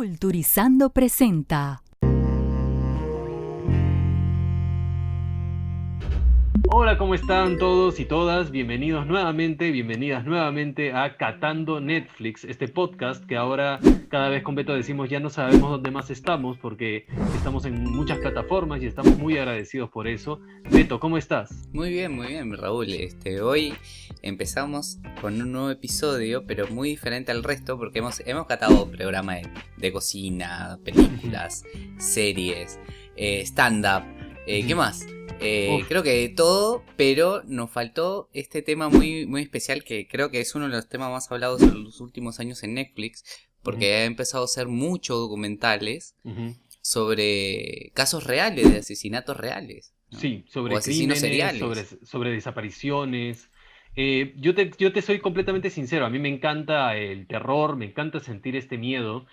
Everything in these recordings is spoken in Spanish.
Culturizando presenta. Hola, ¿cómo están todos y todas? Bienvenidas nuevamente a Catando Netflix, este podcast que ahora cada vez con Beto decimos ya no sabemos dónde más estamos porque estamos en muchas plataformas y estamos muy agradecidos por eso. Beto, ¿cómo estás? Muy bien, Raúl. Hoy empezamos con un nuevo episodio, pero muy diferente al resto porque hemos catado programas de cocina, películas, series, stand-up, ¿qué más? Creo que todo, pero nos faltó este tema muy especial que creo que es uno de los temas más hablados en los últimos años en Netflix, porque ha empezado a hacer muchos documentales sobre casos reales, de asesinatos reales, ¿no? Sí, O sobre asesinos crímenes, seriales. sobre desapariciones. Yo te soy completamente sincero, a mí me encanta el terror, me encanta sentir este miedo,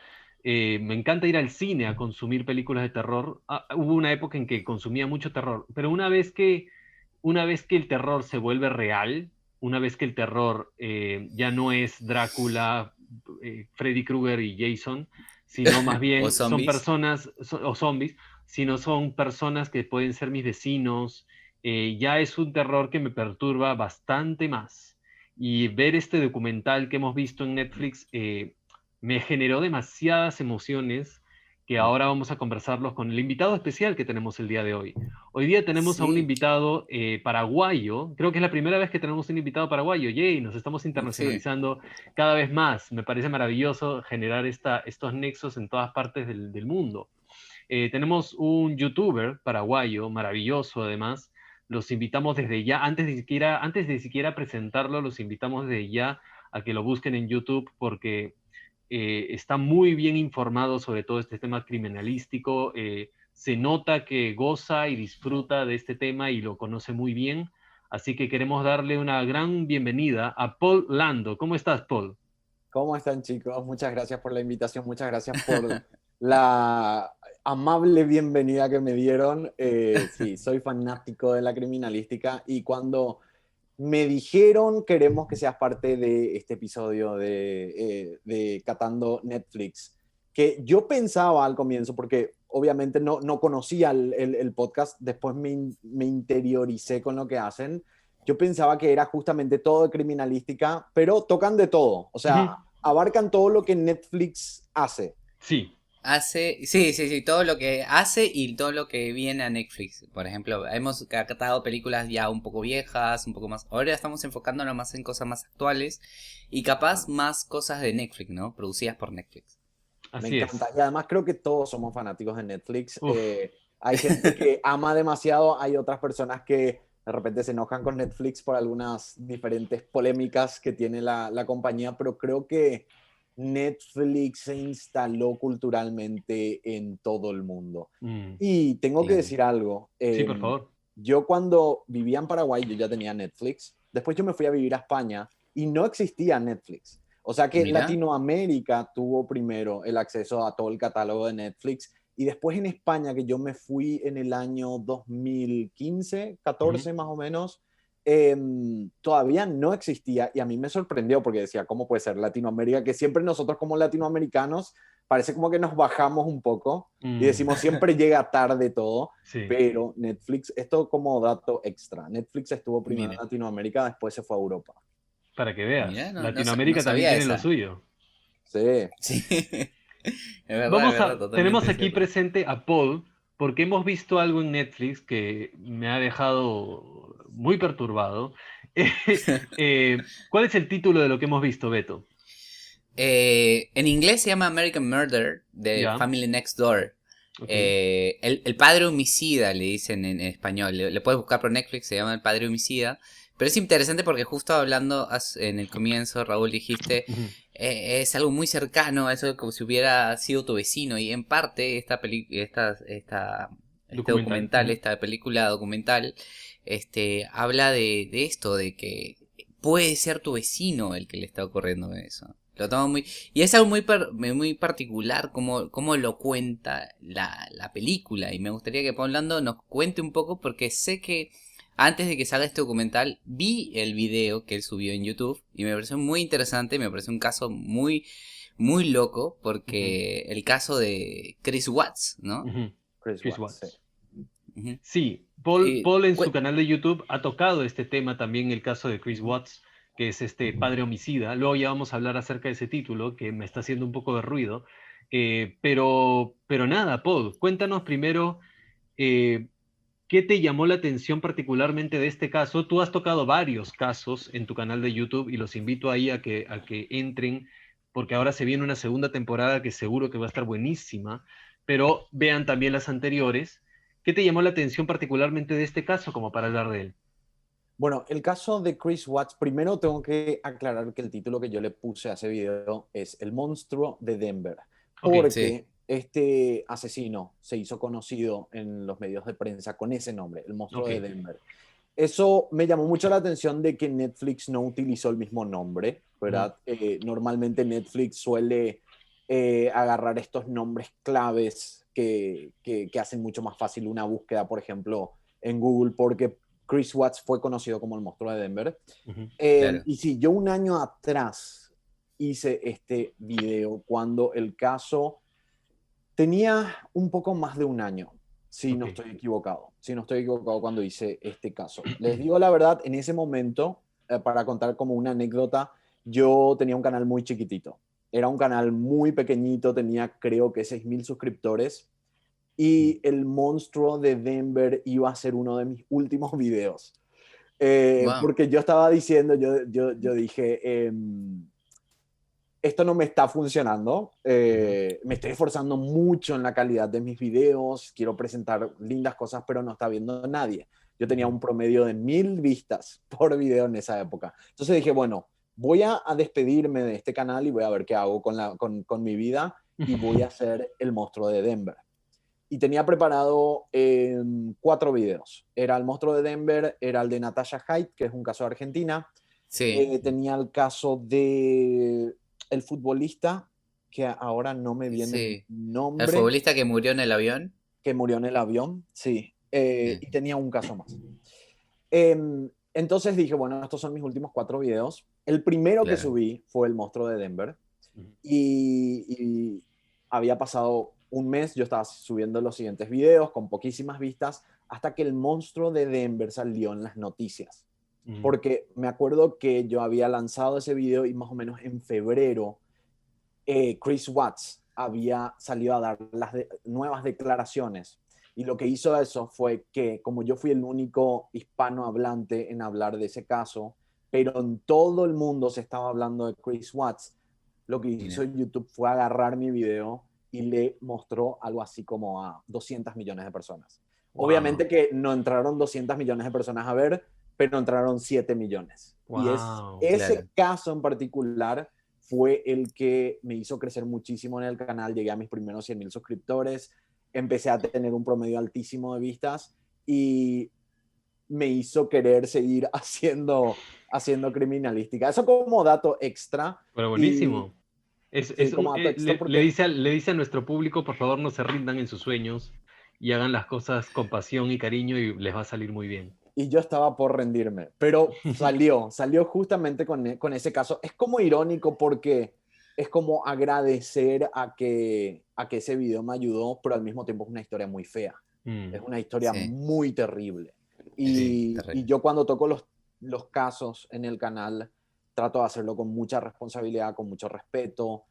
me encanta ir al cine a consumir películas de terror. Hubo una época en que consumía mucho terror, pero una vez que el terror se vuelve real, una vez que el terror ya no es Drácula, Freddy Krueger y Jason, sino más O bien son zombies. personas o zombies, sino son personas que pueden ser mis vecinos. Ya es un terror que me perturba bastante más. Y ver este documental que hemos visto en Netflix me generó demasiadas emociones que ahora vamos a conversarlos con el invitado especial que tenemos el día de hoy. Hoy día tenemos a un Sí, invitado paraguayo, creo que es la primera vez que tenemos un invitado paraguayo, yay, nos estamos sí. internacionalizando cada vez más. Me parece maravilloso generar estos nexos en todas partes del mundo. Tenemos un youtuber paraguayo, maravilloso además. Los invitamos desde ya, antes de siquiera presentarlo, los invitamos desde ya a que lo busquen en YouTube porque está muy bien informado sobre todo este tema criminalístico. Se nota que goza y disfruta de este tema y lo conoce muy bien. Así que queremos darle una gran bienvenida a Paul Lando. ¿Cómo estás, Paul? ¿Cómo están, chicos? Muchas gracias por la invitación, muchas gracias por la amable bienvenida que me dieron. Sí, soy fanático de la criminalística y cuando me dijeron queremos que seas parte de este episodio de Catando Netflix, que yo pensaba al comienzo, porque obviamente no conocía el podcast, después me interioricé con lo que hacen. Yo pensaba que era justamente todo de criminalística, pero tocan de todo, o Ujú. sea, abarcan todo lo que Netflix hace. Sí, Sí, todo lo que hace y todo lo que viene a Netflix. Por ejemplo, hemos catado películas ya un poco viejas, un poco más. Ahora estamos enfocándonos más en cosas más actuales y capaz más cosas de Netflix, ¿no? Producidas por Netflix. Me así encanta. es. Y además creo que todos somos fanáticos de Netflix. Uf. Hay gente que ama demasiado, hay otras personas que de repente se enojan con Netflix por algunas diferentes polémicas que tiene la compañía, pero creo que Netflix se instaló culturalmente en todo el mundo. Mm, Y tengo que Sí. decir algo. sí, por favor. Yo cuando vivía en Paraguay, yo ya tenía Netflix. Después yo me fui a vivir a España y no existía Netflix. O sea que Mira. Latinoamérica tuvo primero el acceso a todo el catálogo de Netflix y después en España, que yo me fui en el año 2015, Ujú. 14 más o menos, todavía no existía y a mí me sorprendió porque decía, ¿cómo puede ser Latinoamérica? Que siempre nosotros como latinoamericanos parece como que nos bajamos un poco y Mm, decimos, siempre llega tarde todo, sí, pero Netflix, esto como dato extra, Netflix estuvo primero en Mire. Latinoamérica, después se fue a Europa. para que Mira, veas. no Latinoamérica también sabía tiene lo esa. suyo. Sí. Sí. Es verdad, Tenemos totalmente aquí cierto. presente a Paul porque hemos visto algo en Netflix que me ha dejado muy perturbado. ¿Cuál es el título de lo que hemos visto, Beto? En inglés se llama American Murder, de Ya, Family Next Door. ok. El padre homicida, le dicen en español. Le puedes buscar por Netflix, se llama El padre homicida. Pero es interesante porque justo hablando en el comienzo, Raúl, dijiste, Ujú. es algo muy cercano, eso es como si hubiera sido tu vecino. Y en parte este Documental. documental, Ujú. esta película documental, habla de esto, de que puede ser tu vecino el que le está ocurriendo eso. Lo tomo muy... Y es algo muy particular como lo cuenta la película. Y me gustaría que Paul Lando nos cuente un poco porque sé que antes de que salga este documental vi el video que él subió en YouTube y me pareció muy interesante, me pareció un caso muy loco porque el caso de Chris Watts, ¿no? Ujú. Chris Watts, Watts. Ujú. Sí, Paul, Y, Paul en cu- su canal de YouTube ha tocado este tema también, el caso de Chris Watts, que es este padre homicida. Luego ya vamos a hablar acerca de ese título, que me está haciendo un poco de ruido. Pero nada, Paul, cuéntanos primero eh, qué te llamó la atención particularmente de este caso. Tú has tocado varios casos en tu canal de YouTube y los invito ahí a que entren, porque ahora se viene una segunda temporada que seguro que va a estar buenísima, pero vean también las anteriores. ¿Qué te llamó la atención particularmente de este caso como para hablar de él? Bueno, el caso de Chris Watts, primero tengo que aclarar que el título que yo le puse a ese video es El monstruo de Denver, Ok, sí, porque este asesino se hizo conocido en los medios de prensa con ese nombre, El monstruo ok. de Denver. Eso me llamó mucho la atención de que Netflix no utilizó el mismo nombre, Ujú, ¿verdad? Normalmente Netflix suele agarrar estos nombres claves que hacen mucho más fácil una búsqueda, por ejemplo, en Google, porque Chris Watts fue conocido como el monstruo de Denver. ujú, claro. Y sí, yo un año atrás hice este video cuando el caso tenía un poco más de un año, si ok. no estoy equivocado. Si no estoy equivocado cuando hice este caso. Les digo la verdad, en ese momento, para contar como una anécdota, yo tenía un canal muy chiquitito. Era un canal muy pequeñito, tenía creo que 6.000 suscriptores y el monstruo de Denver iba a ser uno de mis últimos videos. Wow. Porque yo estaba diciendo, yo dije, esto no me está funcionando, Ujú, me estoy esforzando mucho en la calidad de mis videos, quiero presentar lindas cosas, pero no está viendo nadie. Yo tenía ujú, un promedio de 1.000 vistas por video en esa época. Entonces dije, bueno, voy a despedirme de este canal y voy a ver qué hago con mi vida y voy a hacer el monstruo de Denver. Y tenía preparado 4 videos. Era el monstruo de Denver, era el de Natasha Haidt, que es un caso de Argentina. Sí, Tenía el caso de el futbolista, que ahora no me viene el sí. El nombre, futbolista que murió en el avión. que murió en el avión, sí. Sí, Y tenía un caso más. Entonces dije, bueno, estos son mis últimos 4 videos. El primero que claro. subí fue el monstruo de Denver. ujú. Y había pasado un mes, yo estaba subiendo los siguientes videos con poquísimas vistas, hasta que el monstruo de Denver salió en las noticias. Ujú. Porque me acuerdo que yo había lanzado ese video y más o menos en febrero Chris Watts había salido a dar las nuevas declaraciones. Y lo que hizo eso fue que, como yo fui el único hispanohablante en hablar de ese caso, pero en todo el mundo se estaba hablando de Chris Watts, lo que hizo Mira. YouTube fue agarrar mi video y le mostró algo así como a 200 millones de personas. Wow, Obviamente que no entraron 200 millones de personas a ver, pero entraron 7 millones. Y es wow. Claro. ese caso en particular fue el que me hizo crecer muchísimo en el canal. Llegué a mis primeros 100.000 suscriptores, empecé a tener un promedio altísimo de vistas y me hizo querer seguir haciendo criminalística. Eso como dato extra Pero y buenísimo. sí, como dato extra Le porque dice le dice a nuestro público, por favor, no se rindan en sus sueños y hagan las cosas con pasión y cariño y les va a salir muy bien. y yo estaba por rendirme, pero salió justamente con ese caso. Es como irónico porque es como agradecer a que ese video me ayudó, pero al mismo tiempo es una historia muy fea. Es Mm, una historia Sí, muy terrible. sí. Y terrible. yo cuando toco los casos en el canal, trato de hacerlo con mucha responsabilidad, con mucho respeto.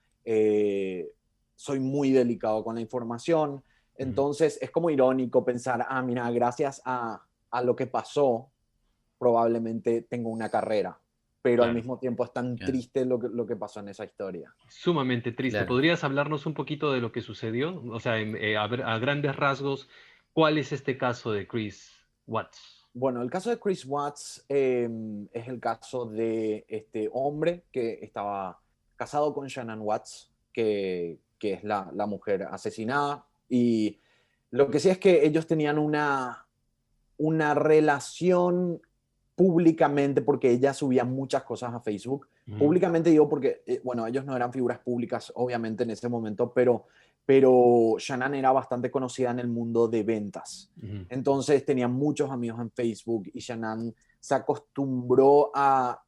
Soy muy delicado con la información. Ujú, Entonces es como irónico pensar, mira, gracias a lo que pasó, probablemente tengo una carrera. Pero al claro. mismo tiempo es tan Claro, triste lo que pasó en esa historia. Sumamente triste. claro. ¿Podrías hablarnos un poquito de lo que sucedió? O sea, a grandes rasgos, ¿cuál es este caso de Chris Watts? Bueno, el caso de Chris Watts es el caso de este hombre que estaba casado con Shannon Watts, que es la mujer asesinada. Y lo que sí es que ellos tenían una relación públicamente, porque ella subía muchas cosas a Facebook. Ujú, Públicamente digo porque, bueno, ellos no eran figuras públicas, obviamente, en ese momento, pero Shannon era bastante conocida en el mundo de ventas. ujú, Entonces tenía muchos amigos en Facebook y Shannon se acostumbró a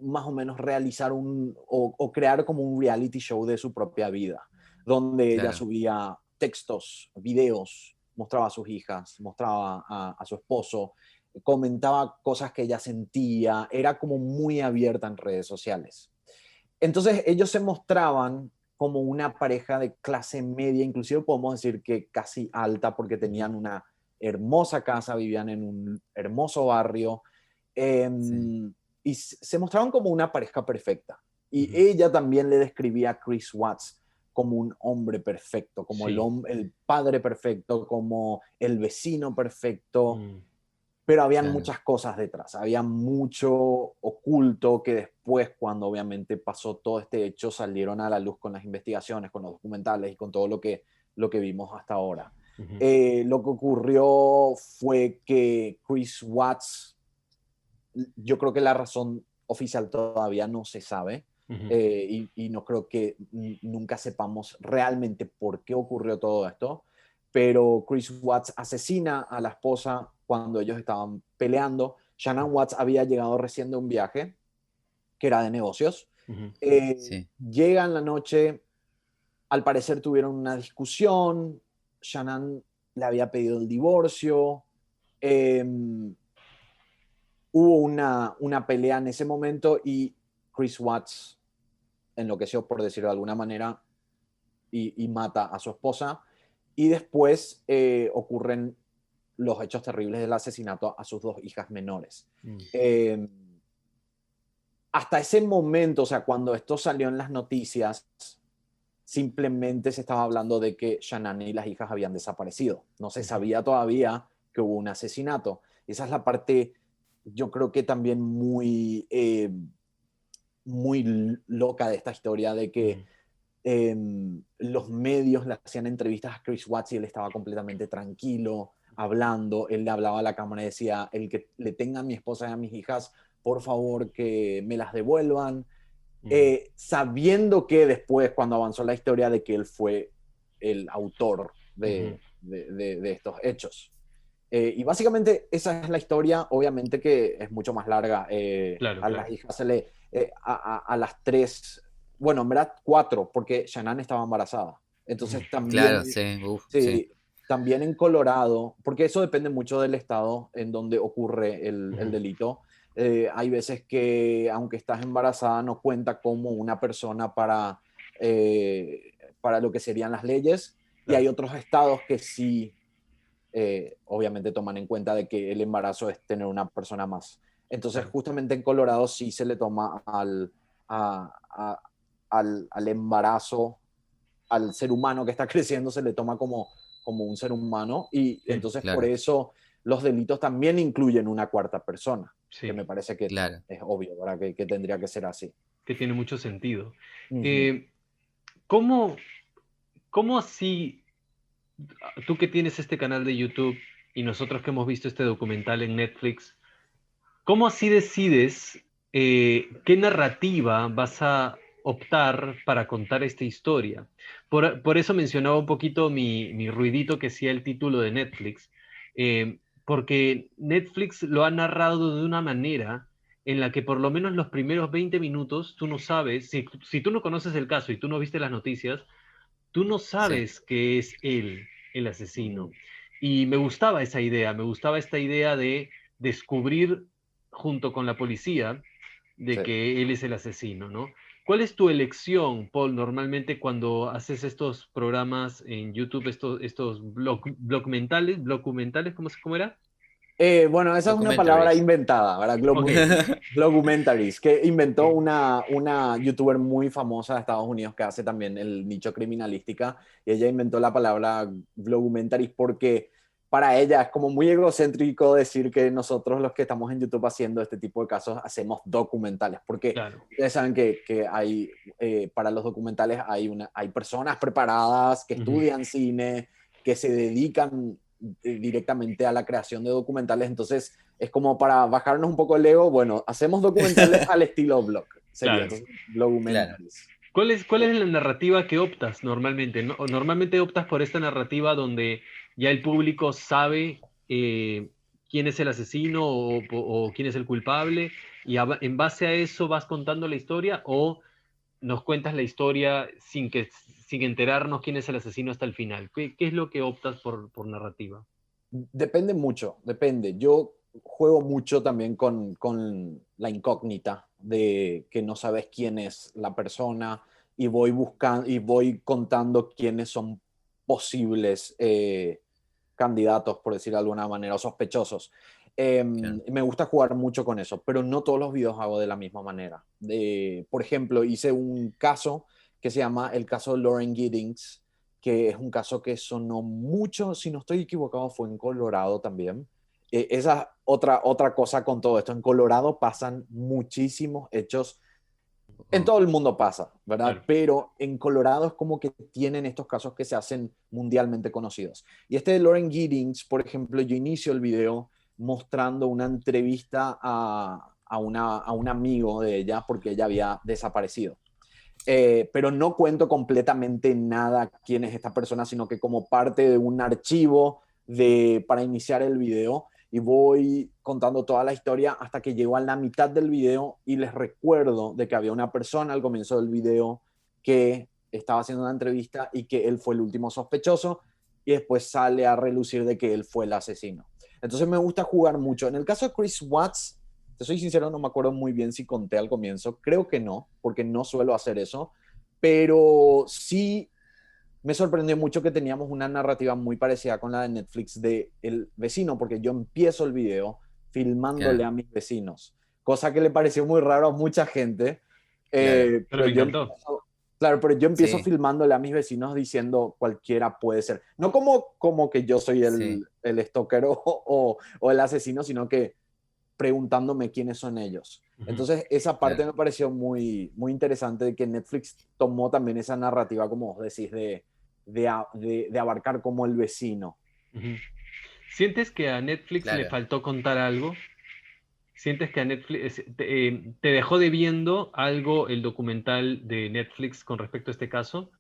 más o menos realizar o crear como un reality show de su propia vida, donde ella Claro. subía textos, videos, mostraba a sus hijas, mostraba a su esposo, comentaba cosas que ella sentía, era como muy abierta en redes sociales. Entonces ellos se mostraban como una pareja de clase media, inclusive podemos decir que casi alta, porque tenían una hermosa casa, vivían en un hermoso barrio, Sí. y se mostraban como una pareja perfecta. Y Ujú. ella también le describía a Chris Watts como un hombre perfecto, como Sí. el padre perfecto, como el vecino perfecto, Mm. pero habían Claro. muchas cosas detrás, había mucho oculto que después, cuando obviamente pasó todo este hecho, salieron a la luz con las investigaciones, con los documentales y con todo lo que vimos hasta ahora. Ujú. Lo que ocurrió fue que Chris Watts, yo creo que la razón oficial todavía no se sabe, Ujú. y no creo que nunca sepamos realmente por qué ocurrió todo esto, pero Chris Watts asesina a la esposa cuando ellos estaban peleando. Shannon Watts había llegado recién de un viaje que era de negocios. Ujú. Sí. Llega en la noche, al parecer tuvieron una discusión, Shannon le había pedido el divorcio, eh, hubo una pelea en ese momento y Chris Watts enloqueció, por decirlo de alguna manera, y mata a su esposa. Y después ocurren los hechos terribles del asesinato a sus dos hijas menores. Mm. Eh, Hasta ese momento, o sea, cuando esto salió en las noticias, simplemente se estaba hablando de que Shannon y las hijas habían desaparecido. No se Ujú. sabía todavía que hubo un asesinato. Esa es la parte, yo creo que también muy loca de esta historia, de que Ujú. los medios le hacían entrevistas a Chris Watts y él estaba completamente tranquilo, hablando. Él le hablaba a la cámara y decía: el que le tenga a mi esposa y a mis hijas, por favor que me las devuelvan. Ujú. Sabiendo que después, cuando avanzó la historia, de que él fue el autor Ujú. de estos hechos. Y básicamente esa es la historia, obviamente que es mucho más larga. Claro, A las claro. hijas se le, a las tres, bueno, en verdad cuatro, porque Shannon estaba embarazada. Ujú. Entonces también, Claro, sí. Uf, sí. sí, también en Colorado, porque eso depende mucho del estado en donde ocurre el Ujú. delito. Hay veces que, aunque estás embarazada, no cuenta como una persona para lo que serían las leyes, y hay Claro. otros estados que sí, obviamente toman en cuenta de que el embarazo es tener una persona más. Entonces, Claro. justamente en Colorado sí se le toma al embarazo, al ser humano que está creciendo, se le toma como un ser humano, y Sí, entonces por Claro, eso los delitos también incluyen una cuarta persona, que sí. me parece que claro. es obvio, ¿verdad? Que tendría que ser así. Que tiene mucho sentido. Ujú. Eh, ¿cómo, cómo así, tú que tienes este canal de YouTube y nosotros que hemos visto este documental en Netflix, cómo así decides qué narrativa vas a optar para contar esta historia? Por eso mencionaba un poquito mi ruidito que hacía el título de Netflix, porque Netflix lo ha narrado de una manera en la que por lo menos los primeros 20 minutos tú no sabes, si tú no conoces el caso y tú no viste las noticias, tú no Sí. sabes que es él el asesino. Ujú. Y me gustaba esa idea, me gustaba esta idea de descubrir junto con la policía de Sí. que él es el asesino, ¿no? ¿Cuál es tu elección, Paul, normalmente cuando haces estos programas en YouTube, estos documentales, ¿cómo era? Bueno, esa es una palabra Documentaries. inventada, ¿verdad? Ok, Globumentaries, que inventó ok, una youtuber muy famosa de Estados Unidos que hace también el nicho criminalística, y ella inventó la palabra Globumentaries porque para ella es como muy egocéntrico decir que nosotros los que estamos en YouTube haciendo este tipo de casos hacemos documentales, porque claro. ustedes saben que hay, para los documentales hay personas preparadas que Ujú. estudian cine, que se dedican directamente a la creación de documentales. Entonces es como para bajarnos un poco el ego, bueno, hacemos documentales al estilo blog, sería Claro. entonces Claro. blogumentaries. ¿Cuál es la narrativa que optas normalmente? ¿No? Normalmente optas por esta narrativa donde ya el público sabe quién es el asesino o quién es el culpable, y en base a eso vas contando la historia, o nos cuentas la historia sin enterarnos quién es el asesino hasta el final. ¿Qué es lo que optas por narrativa? Depende mucho, depende. Yo juego mucho también con la incógnita de que no sabes quién es la persona y voy buscando y voy contando quiénes son posibles candidatos, por decir de alguna manera, o sospechosos. Claro. Me gusta jugar mucho con eso, pero no todos los videos hago de la misma manera. Por ejemplo, hice un caso que se llama el caso de Lauren Giddings, que es un caso que sonó mucho, si no estoy equivocado, fue en Colorado también. Esa otra cosa con todo esto. En Colorado pasan muchísimos hechos. En todo el mundo pasa, ¿verdad? Claro. Pero en Colorado es como que tienen estos casos que se hacen mundialmente conocidos. Y este de Lauren Giddings, por ejemplo, yo inicio el video mostrando una entrevista a un amigo de ella porque ella había desaparecido. Pero no cuento completamente nada quién es esta persona, sino que como parte de un archivo para iniciar el video, y voy contando toda la historia hasta que llego a la mitad del video y les recuerdo de que había una persona al comienzo del video que estaba haciendo una entrevista y que él fue el último sospechoso, y después sale a relucir de que él fue el asesino. Entonces me gusta jugar mucho. En el caso de Chris Watts, te soy sincero, no me acuerdo muy bien si conté al comienzo. Creo que no, porque no suelo hacer eso. Pero sí me sorprendió mucho que teníamos una narrativa muy parecida con la de Netflix de El Vecino, porque yo empiezo el video filmándole Claro. a mis vecinos, cosa que le pareció muy raro a mucha gente. Claro. Pero me encantó. Claro, pero yo empiezo Sí, filmándole a mis vecinos diciendo cualquiera puede ser. No como que yo soy sí, el stalker o el asesino, sino que preguntándome quiénes son ellos. Ujú. Entonces, esa parte claro. me pareció muy, muy interesante de que Netflix tomó también esa narrativa, como vos decís, de abarcar como el vecino. Ujú. ¿Sientes que a Netflix le Claro. faltó contar algo? ¿Sientes que a Netflix te dejó debiendo algo el documental de Netflix con respecto a este caso?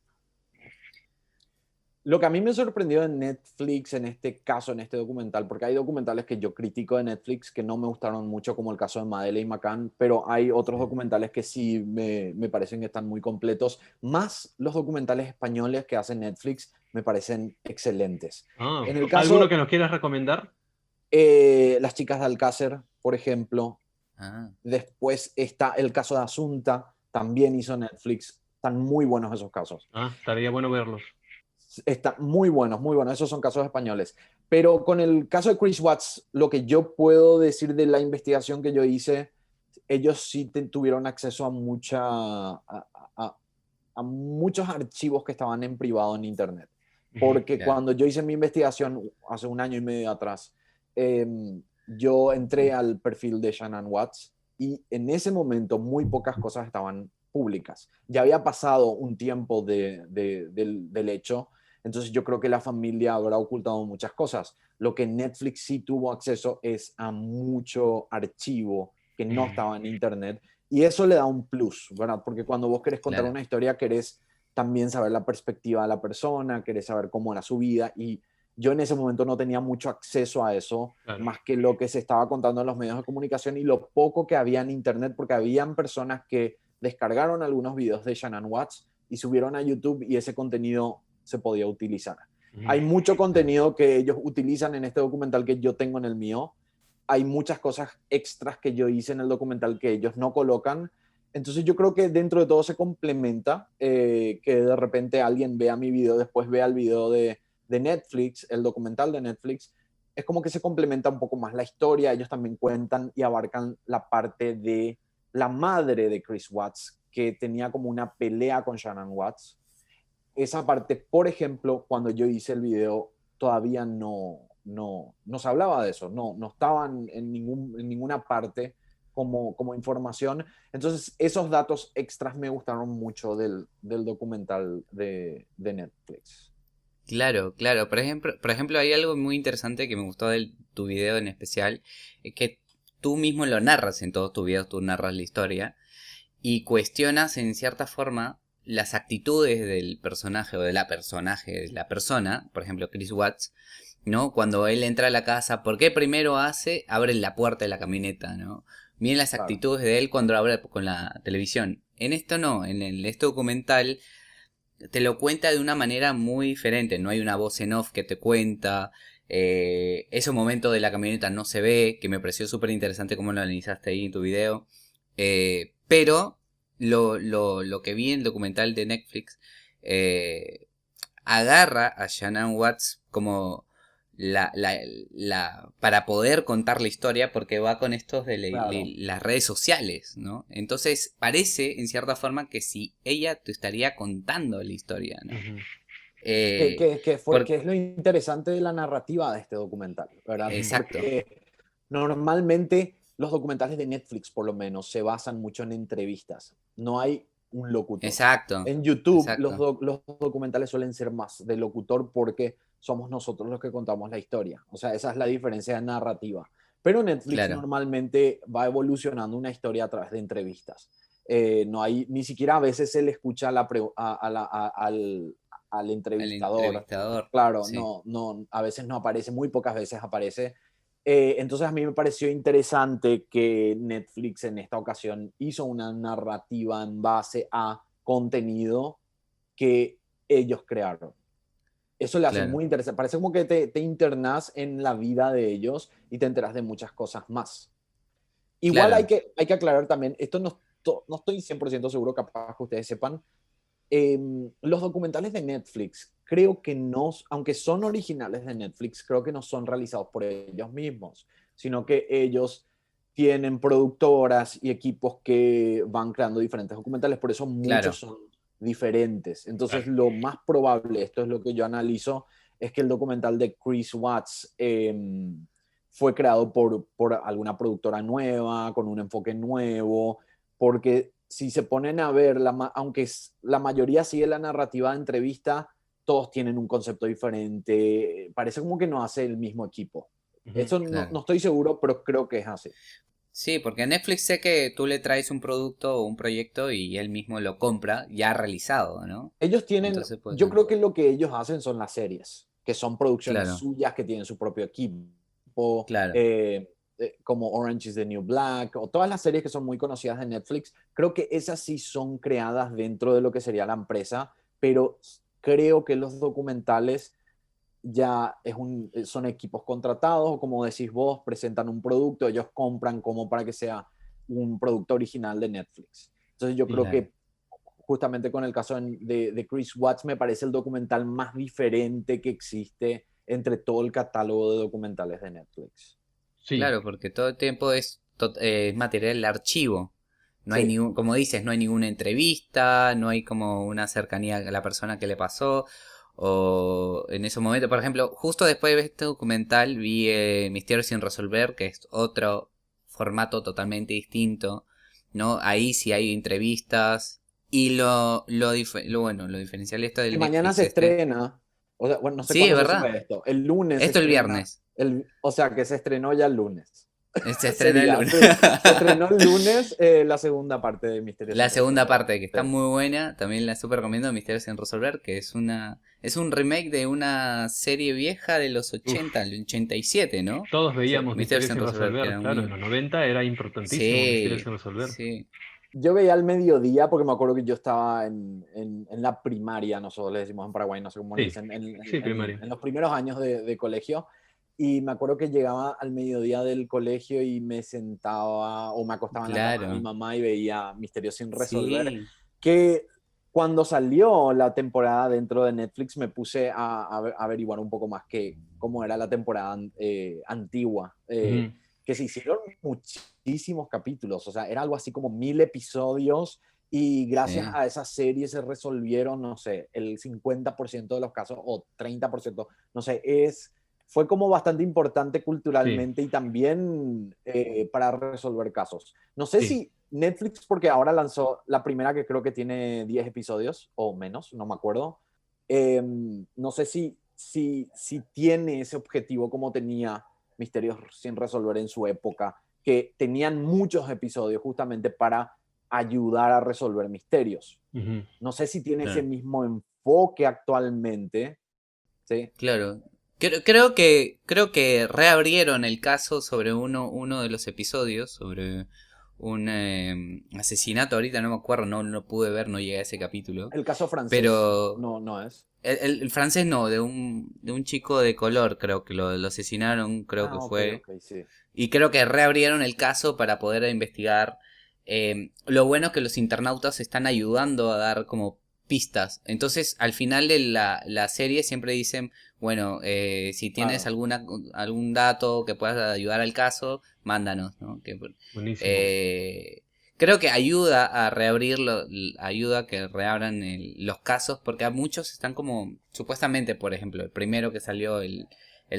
Lo que a mí me sorprendió de Netflix en este caso, en este documental, porque hay documentales que yo critico de Netflix que no me gustaron mucho, como el caso de Madeleine McCann, pero hay otros documentales que sí me parecen que están muy completos. Más los documentales españoles que hace Netflix me parecen excelentes. Ah, En el ¿alguno caso, que nos quieras recomendar? Las chicas de Alcácer, por ejemplo. Ah, Después está el caso de Asunta, también hizo Netflix. Están muy buenos esos casos. Ah, estaría bueno verlos. Están muy buenos, muy buenos. Esos son casos españoles. Pero con el caso de Chris Watts, lo que yo puedo decir de la investigación que yo hice, ellos sí tuvieron acceso a muchos archivos que estaban en privado en Internet. Ujú. Porque claro. cuando yo hice mi investigación hace un año y medio atrás, eh, yo entré al perfil de Shannon Watts y en ese momento muy pocas cosas estaban públicas. Ya había pasado un tiempo del hecho, entonces yo creo que la familia habrá ocultado muchas cosas. Lo que Netflix sí tuvo acceso es a mucho archivo que no estaba en Internet, y eso le da un plus, ¿verdad? Porque cuando vos querés contar Claro. una historia, querés también saber la perspectiva de la persona, querés saber cómo era su vida, y yo en ese momento no tenía mucho acceso a eso, Claro. más que lo que se estaba contando en los medios de comunicación y lo poco que había en Internet, porque habían personas que descargaron algunos videos de Shannon Watts y subieron a YouTube, y ese contenido se podía utilizar. Ujú. Hay mucho contenido que ellos utilizan en este documental que yo tengo en el mío. Hay muchas cosas extras que yo hice en el documental que ellos no colocan. Entonces yo creo que dentro de todo se complementa, que de repente alguien vea mi video, después vea el video de Netflix, el documental de Netflix. Es como que se complementa un poco más la historia. Ellos también cuentan y abarcan la parte de la madre de Chris Watts, que tenía como una pelea con Shannon Watts. Esa parte, por ejemplo, cuando yo hice el video, todavía no se hablaba de eso, no estaban en ninguna parte como información. Entonces, esos datos extras me gustaron mucho del documental de Netflix. Claro, claro. Por ejemplo, hay algo muy interesante que me gustó de tu video en especial, es que tú mismo lo narras en todos tus videos, tú narras la historia y cuestionas en cierta forma las actitudes del personaje o de la persona, por ejemplo Chris Watts, ¿no? Cuando él entra a la casa, ¿por qué primero abre la puerta de la camioneta, ¿no? Miren las Claro. actitudes de él cuando abre con la televisión. En esto no, este documental te lo cuenta de una manera muy diferente. No hay una voz en off que te cuenta. Ese momento de la camioneta no se ve, que me pareció súper interesante como lo analizaste ahí en tu video. Pero lo que vi en el documental de Netflix agarra a Shannon Watts como para poder contar la historia, porque va con estos de Claro. las redes sociales, ¿no? Entonces parece en cierta forma que si ella te estaría contando la historia, ¿no? Ujú. Que es lo interesante de la narrativa de este documental, ¿verdad? Ujú. Exacto, Porque normalmente los documentales de Netflix, por lo menos, se basan mucho en entrevistas. No hay un locutor. exacto, En YouTube, exacto. los documentales suelen ser más de locutor porque somos nosotros los que contamos la historia. O sea, esa es la diferencia de narrativa. Pero Netflix Claro, normalmente va evolucionando una historia a través de entrevistas. No hay, ni siquiera a veces se le escucha al al entrevistador. entrevistador, Claro, sí, a veces no aparece, muy pocas veces aparece. Entonces a mí me pareció interesante que Netflix en esta ocasión hizo una narrativa en base a contenido que ellos crearon. Eso le hace claro, muy interesante. Parece como que te internas en la vida de ellos y te enteras de muchas cosas más. Igual claro, hay que aclarar también, esto no estoy 100% seguro, capaz que ustedes sepan, los documentales de Netflix, creo que no, aunque son originales de Netflix, creo que no son realizados por ellos mismos, sino que ellos tienen productoras y equipos que van creando diferentes documentales, por eso muchos claro, son diferentes. Entonces, Claro. lo más probable, esto es lo que yo analizo, es que el documental de Chris Watts fue creado por alguna productora nueva, con un enfoque nuevo, porque si se ponen a ver, aunque la mayoría sigue la narrativa de entrevista, todos tienen un concepto diferente. Parece como que no hace el mismo equipo. Ujú. Eso claro. no estoy seguro, pero creo que es así. Sí, porque a Netflix sé que tú le traes un producto o un proyecto y él mismo lo compra ya realizado, ¿no? Ellos tienen, Entonces, pues, yo creo que lo que ellos hacen son las series, que son producciones claro, suyas, que tienen su propio equipo, claro, como Orange is the New Black, o todas las series que son muy conocidas de Netflix. Creo que esas sí son creadas dentro de lo que sería la empresa, pero creo que los documentales ya son equipos contratados, o como decís vos, presentan un producto, ellos compran como para que sea un producto original de Netflix. Entonces yo creo claro. que justamente con el caso de Chris Watts me parece el documental más diferente que existe entre todo el catálogo de documentales de Netflix. Sí, Claro, porque todo el tiempo es material de archivo. No hay Sí, ningún, como dices, no hay ninguna entrevista, no hay como una cercanía a la persona que le pasó. O en ese momento, por ejemplo, justo después de ver este documental vi Misterio sin resolver, que es otro formato totalmente distinto, ¿no? Ahí sí hay entrevistas. Y bueno, lo diferencial de esto que del mañana Netflix se este. estrena, o sea, bueno, no sé Sí, es cuándo se verdad. sube esto, el lunes se Esto el estrena, viernes. o sea, que se estrenó ya el lunes. Se estrena el Sería, lunes. sí, se estrenó el lunes la segunda parte de Misterios La sin segunda resolver. parte, que está Sí. muy buena, también la super recomiendo, Misterios sin resolver, que es un remake de una serie vieja de los uf, 80, el 87, ¿no? todos Sí. veíamos Misterios Misterios sin sin resolver, que resolver, era claro, en muy... los 90 era importantísimo Misterios Sí, sin resolver. sí, Yo veía al mediodía porque me acuerdo que yo estaba en la primaria, nosotros le decimos en Paraguay, no sé cómo le Sí, dicen, sí, primario. en los primeros años de colegio. Y me acuerdo que llegaba al mediodía del colegio y me sentaba o me acostaba en la cama de mi claro, mamá y veía Misterios sin resolver. sí, Que cuando salió la temporada dentro de Netflix me puse a averiguar un poco más cómo era la temporada antigua. Ujú. Que se hicieron muchísimos capítulos, o sea, era algo así como 1000 episodios y gracias sí, a esa serie se resolvieron, no sé, el 50% de los casos o 30%, no sé, fue como bastante importante Sí, culturalmente y también para resolver casos. No sé sí. si Netflix, porque ahora lanzó la primera que creo que tiene 10 episodios o menos, no me acuerdo. No sé si tiene ese objetivo como tenía Misterios sin resolver en su época, que tenían muchos episodios justamente para ayudar a resolver misterios. No sé si tiene ese claro. mismo enfoque actualmente, ¿sí? Claro. Creo que reabrieron el caso sobre uno de los episodios, sobre un asesinato. Ahorita no me acuerdo, no pude ver, no llegué a ese capítulo. El caso francés Pero no es. el francés no, de un chico de color, creo que lo asesinaron, creo que Ok, fue. ok, sí. Y creo que reabrieron el caso para poder investigar. Lo bueno es que los internautas están ayudando a dar como pistas. Entonces, al final de la serie siempre dicen, bueno, si tienes Claro. algún dato que puedas ayudar al caso, mándanos, ¿no? Buenísimo. Creo que ayuda a reabrirlo, ayuda a que reabran los casos, porque a muchos están como, supuestamente, por ejemplo, el primero que salió, el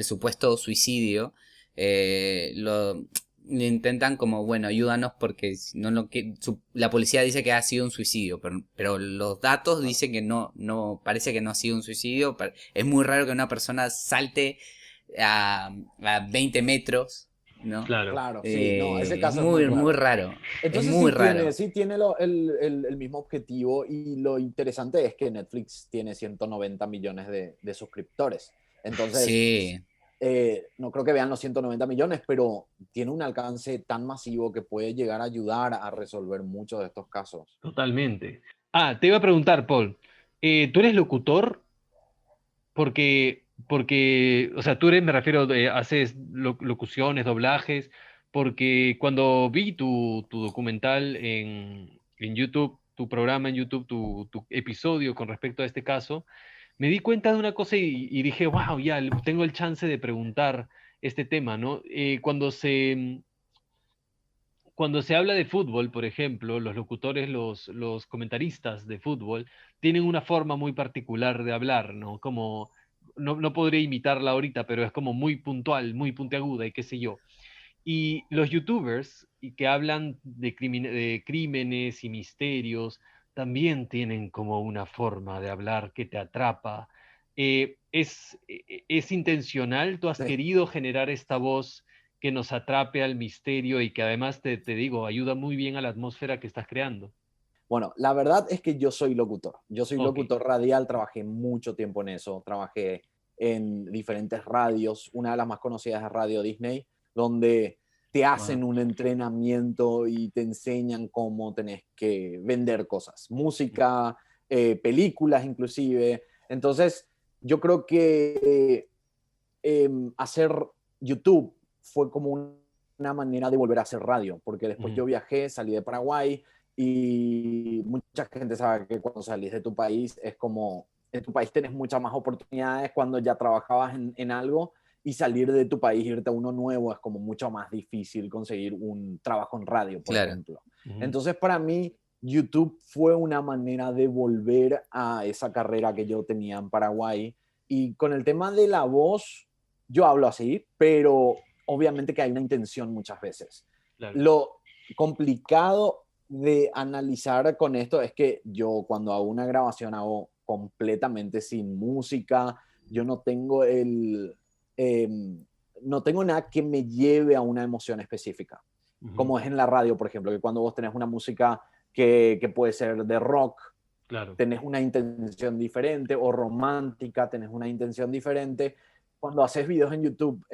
supuesto suicidio, le intentan como, bueno, ayúdanos porque no la policía dice que ha sido un suicidio, pero los datos dicen que no parece que no ha sido un suicidio. Es muy raro que una persona salte a 20 metros, ¿no? Claro. Claro, sí, no, ese Es caso es muy muy raro. raro. Entonces Es muy raro. sí tiene el mismo objetivo, y lo interesante es que Netflix tiene 190 millones de suscriptores. Entonces, Sí. no creo que vean los 190 millones, pero tiene un alcance tan masivo que puede llegar a ayudar a resolver muchos de estos casos. Totalmente. Te iba a preguntar, Paul, ¿tú eres locutor? Porque, o sea, tú eres, me refiero, haces locuciones, doblajes, porque cuando vi tu documental en YouTube, tu programa en YouTube, tu episodio con respecto a este caso, me di cuenta de una cosa y dije, wow, ya tengo el chance de preguntar este tema, ¿no? Cuando se habla de fútbol, por ejemplo, los locutores, los comentaristas de fútbol, tienen una forma muy particular de hablar, ¿no? Como, no podría imitarla ahorita, pero es como muy puntual, muy puntiaguda y qué sé yo. Y los youtubers y que hablan de crímenes y misterios también tienen como una forma de hablar que te atrapa. ¿Es intencional? ¿Tú has Sí. querido generar esta voz que nos atrape al misterio y que además te digo, ayuda muy bien a la atmósfera que estás creando? Bueno, la verdad es que yo soy locutor. Yo soy Ok. locutor radial, trabajé mucho tiempo en eso. Trabajé en diferentes radios. Una de las más conocidas es Radio Disney, donde te hacen Wow. un entrenamiento y te enseñan cómo tenés que vender cosas. Música, películas inclusive. Entonces, yo creo que hacer YouTube fue como una manera de volver a hacer radio, porque después yo viajé, salí de Paraguay, y mucha gente sabe que cuando salís de tu país es como, en tu país tenés muchas más oportunidades cuando ya trabajabas en algo, y salir de tu país, irte a uno nuevo, es como mucho más difícil conseguir un trabajo en radio, por Claro. ejemplo. Entonces, para mí, YouTube fue una manera de volver a esa carrera que yo tenía en Paraguay. Y con el tema de la voz, yo hablo así, pero obviamente que hay una intención muchas veces. Claro. Lo complicado de analizar con esto es que yo, cuando hago una grabación, hago completamente sin música. Yo no tengo no tengo nada que me lleve a una emoción específica, como es en la radio, por ejemplo, que cuando vos tenés una música que puede ser de rock, Claro. tenés una intención diferente, o romántica, tenés una intención diferente. Cuando haces videos en YouTube,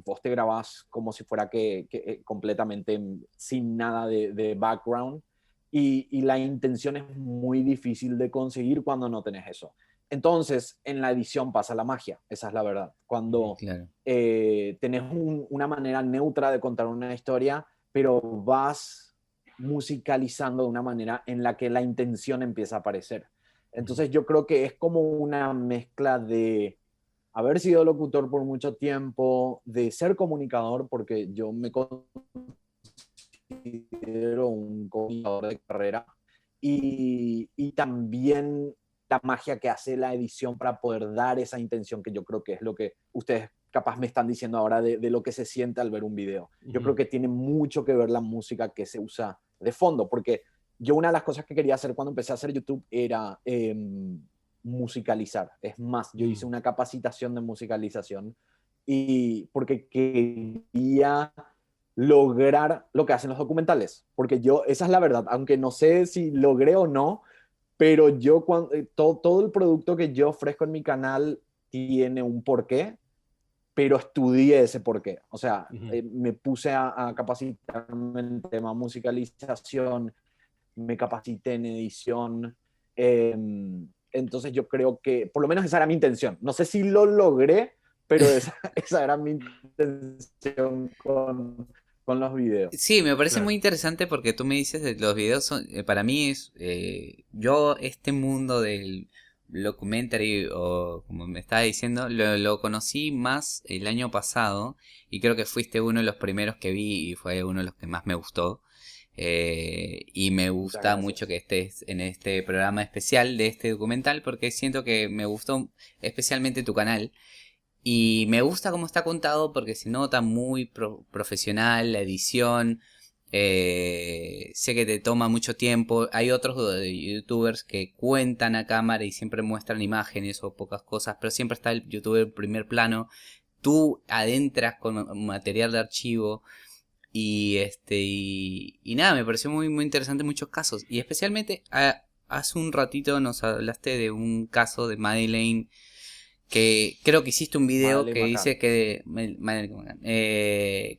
vos te grabás como si fuera que completamente sin nada de background, y la intención es muy difícil de conseguir cuando no tenés eso. Entonces, en la edición pasa la magia, esa es la verdad. Cuando Claro. tenés una manera neutra de contar una historia, pero vas musicalizando de una manera en la que la intención empieza a aparecer. Entonces, yo creo que es como una mezcla de haber sido locutor por mucho tiempo, de ser comunicador, porque yo me considero un comunicador de carrera, y también la magia que hace la edición para poder dar esa intención, que yo creo que es lo que ustedes capaz me están diciendo ahora de lo que se siente al ver un video. Yo creo que tiene mucho que ver la música que se usa de fondo, porque yo, una de las cosas que quería hacer cuando empecé a hacer YouTube era musicalizar. Es más, yo hice una capacitación de musicalización, y porque quería lograr lo que hacen los documentales, porque yo, esa es la verdad, aunque no sé si logré o no, pero yo todo el producto que yo ofrezco en mi canal tiene un porqué, pero estudié ese porqué. O sea, Ujú. me puse a capacitarme en tema musicalización, me capacité en edición. eh, entonces yo creo que, por lo menos esa era mi intención. No sé si lo logré, pero esa, esa era mi intención con los videos. Sí, me parece muy Claro. interesante porque tú me dices de los videos son, para mí es yo este mundo del documentary o como me estaba diciendo lo conocí más el año pasado y creo que fuiste uno de los primeros que vi y fue uno de los que más me gustó. Y me Muchas gusta mucho gracias. que estés en este programa especial de este documental porque siento que me gustó especialmente tu canal. Y me gusta cómo está contado porque se nota muy profesional la edición. Sé que te toma mucho tiempo. Hay otros youtubers que cuentan a cámara y siempre muestran imágenes o pocas cosas, pero siempre está el youtuber en primer plano. Tú adentras con material de archivo y nada, me pareció muy muy interesante en muchos casos. Y especialmente hace un ratito nos hablaste de un caso de Madeleine que creo que hiciste un video Madeleine que McCann. dice que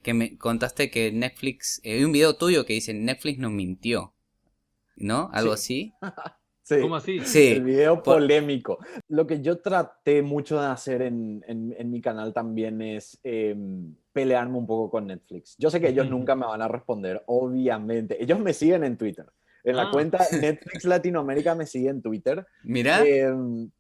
que me contaste que Netflix, hay un video tuyo que dice Netflix nos mintió, ¿no? Algo Sí, así. ¿Cómo sí, así? el Sí, video por- polémico. Lo que yo traté mucho de hacer en mi canal también es pelearme un poco con Netflix. Yo sé que ellos nunca me van a responder, obviamente. Ellos me siguen en Twitter. En la Ah, cuenta Netflix Latinoamérica me sigue en Twitter. mirá.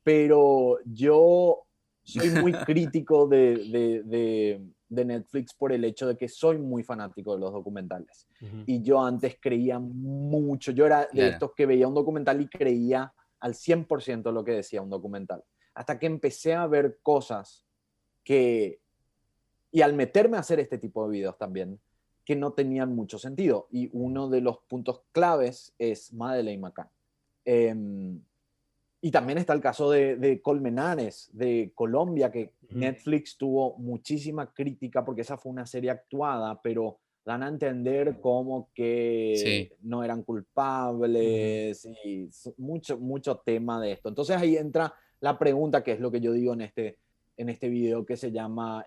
Pero yo soy muy crítico de Netflix por el hecho de que soy muy fanático de los documentales. ujú, Y yo antes creía mucho, yo era de Claro, estos que veía un documental y creía al 100% lo que decía un documental. Hasta que empecé a ver cosas que, y al meterme a hacer este tipo de videos también, que no tenían mucho sentido. Y uno de los puntos claves es Madeleine McCann. Eh, y también está el caso de Colmenares, de Colombia, que ujú. Netflix tuvo muchísima crítica porque esa fue una serie actuada, pero dan a entender como sí, que no eran Ujú, culpables y mucho, mucho tema de esto. Entonces ahí entra la pregunta, que es lo que yo digo en este video que se llama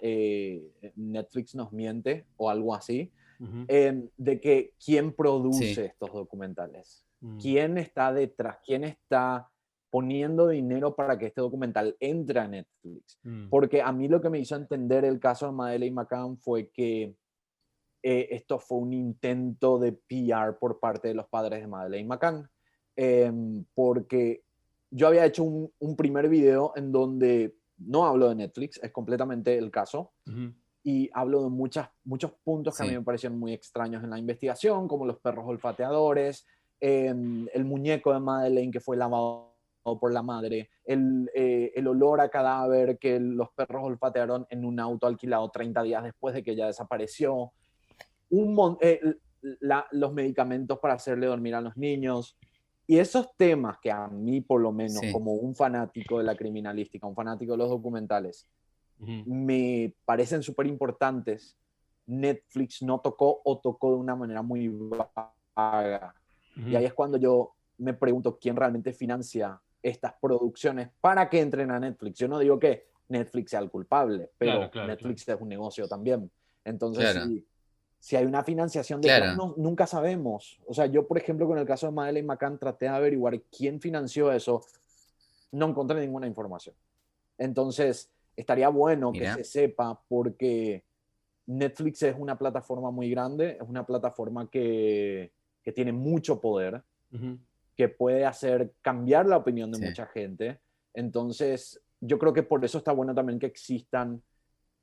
Netflix nos miente o algo así, ujú, de que quién sí, produce estos documentales, mm, quién está detrás, quién está poniendo dinero para que este documental entre a Netflix. mm, Porque a mí lo que me hizo entender el caso de Madeleine McCann fue que esto fue un intento de PR por parte de los padres de Madeleine McCann. Porque yo había hecho un primer video en donde no hablo de Netflix, es completamente el caso, ujú, y hablo de muchos puntos que a mí sí, me parecieron muy extraños en la investigación, como los perros olfateadores, el muñeco de Madeleine que fue lavado por la madre, el olor a cadáver que los perros olfatearon en un auto alquilado 30 días después de que ella desapareció, los medicamentos para hacerle dormir a los niños. Y esos temas que a mí, por lo menos, sí, como un fanático de la criminalística, un fanático de los documentales, ujú, me parecen súper importantes, Netflix no tocó o tocó de una manera muy vaga. Y ujú. ahí es cuando yo me pregunto quién realmente financia estas producciones para que entren a Netflix. Yo no digo que Netflix sea el culpable, Claro, pero claro, claro. Netflix es un negocio también. Entonces, claro, si hay una financiación detrás, claro. no, nunca sabemos. O sea, yo, por ejemplo, con el caso de Madeleine McCann, traté de averiguar quién financió eso, no encontré ninguna información. Entonces, estaría bueno que Mirá, se sepa porque Netflix es una plataforma muy grande, es una plataforma que tiene mucho poder, Ujú, que puede hacer cambiar la opinión de sí, mucha gente. Entonces, yo creo que por eso está bueno también que existan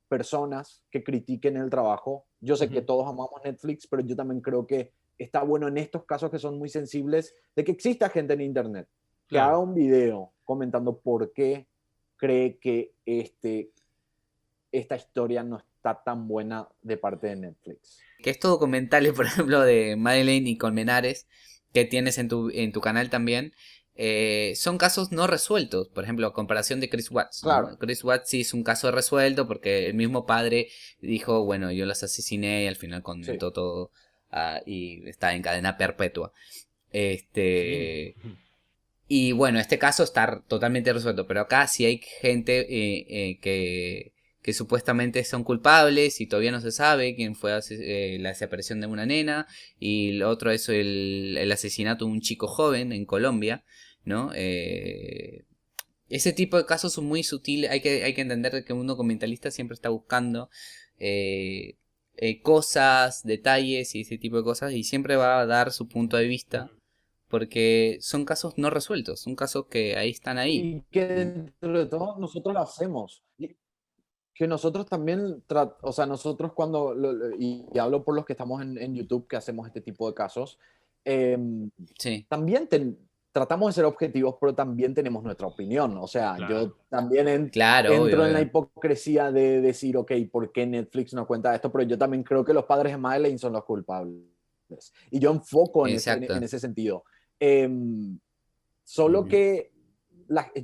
personas que critiquen el trabajo. Yo sé que ujú, todos amamos Netflix, pero yo también creo que está bueno en estos casos que son muy sensibles de que exista gente en Internet que haga claro. un video comentando por qué cree que esta historia no está tan buena de parte de Netflix. que estos documentales, por ejemplo, de Madeleine y Colmenares, que tienes en tu canal también, son casos no resueltos. Por ejemplo, a comparación de Chris Watts, Claro, ¿no? Chris Watts sí es un caso resuelto porque el mismo padre dijo, bueno, yo los asesiné y al final sí. contó todo y está en cadena perpetua. Sí. Este... Ujú, Y bueno, este caso está totalmente resuelto, pero acá sí hay gente que supuestamente son culpables y todavía no se sabe quién fue la desaparición de una nena, y lo otro es el asesinato de un chico joven en Colombia, ¿no? Ese tipo de casos son muy sutiles, hay que entender que un documentalista siempre está buscando eh, cosas, detalles y ese tipo de cosas, y siempre va a dar su punto de vista, porque son casos no resueltos, son casos que ahí están ahí. Y que dentro de todo nosotros lo hacemos. Y que nosotros también, o sea, nosotros cuando, y hablo por los que estamos en YouTube, que hacemos este tipo de casos, Sí, también tratamos de ser objetivos, pero también tenemos nuestra opinión. O sea, Claro. yo también claro, obvio, entro en la obvio. hipocresía de decir, ok, ¿por qué Netflix no cuenta esto? Pero yo también creo que los padres de Madeleine son los culpables. Y yo enfoco en Exacto. ese sentido. Solo Ujú. que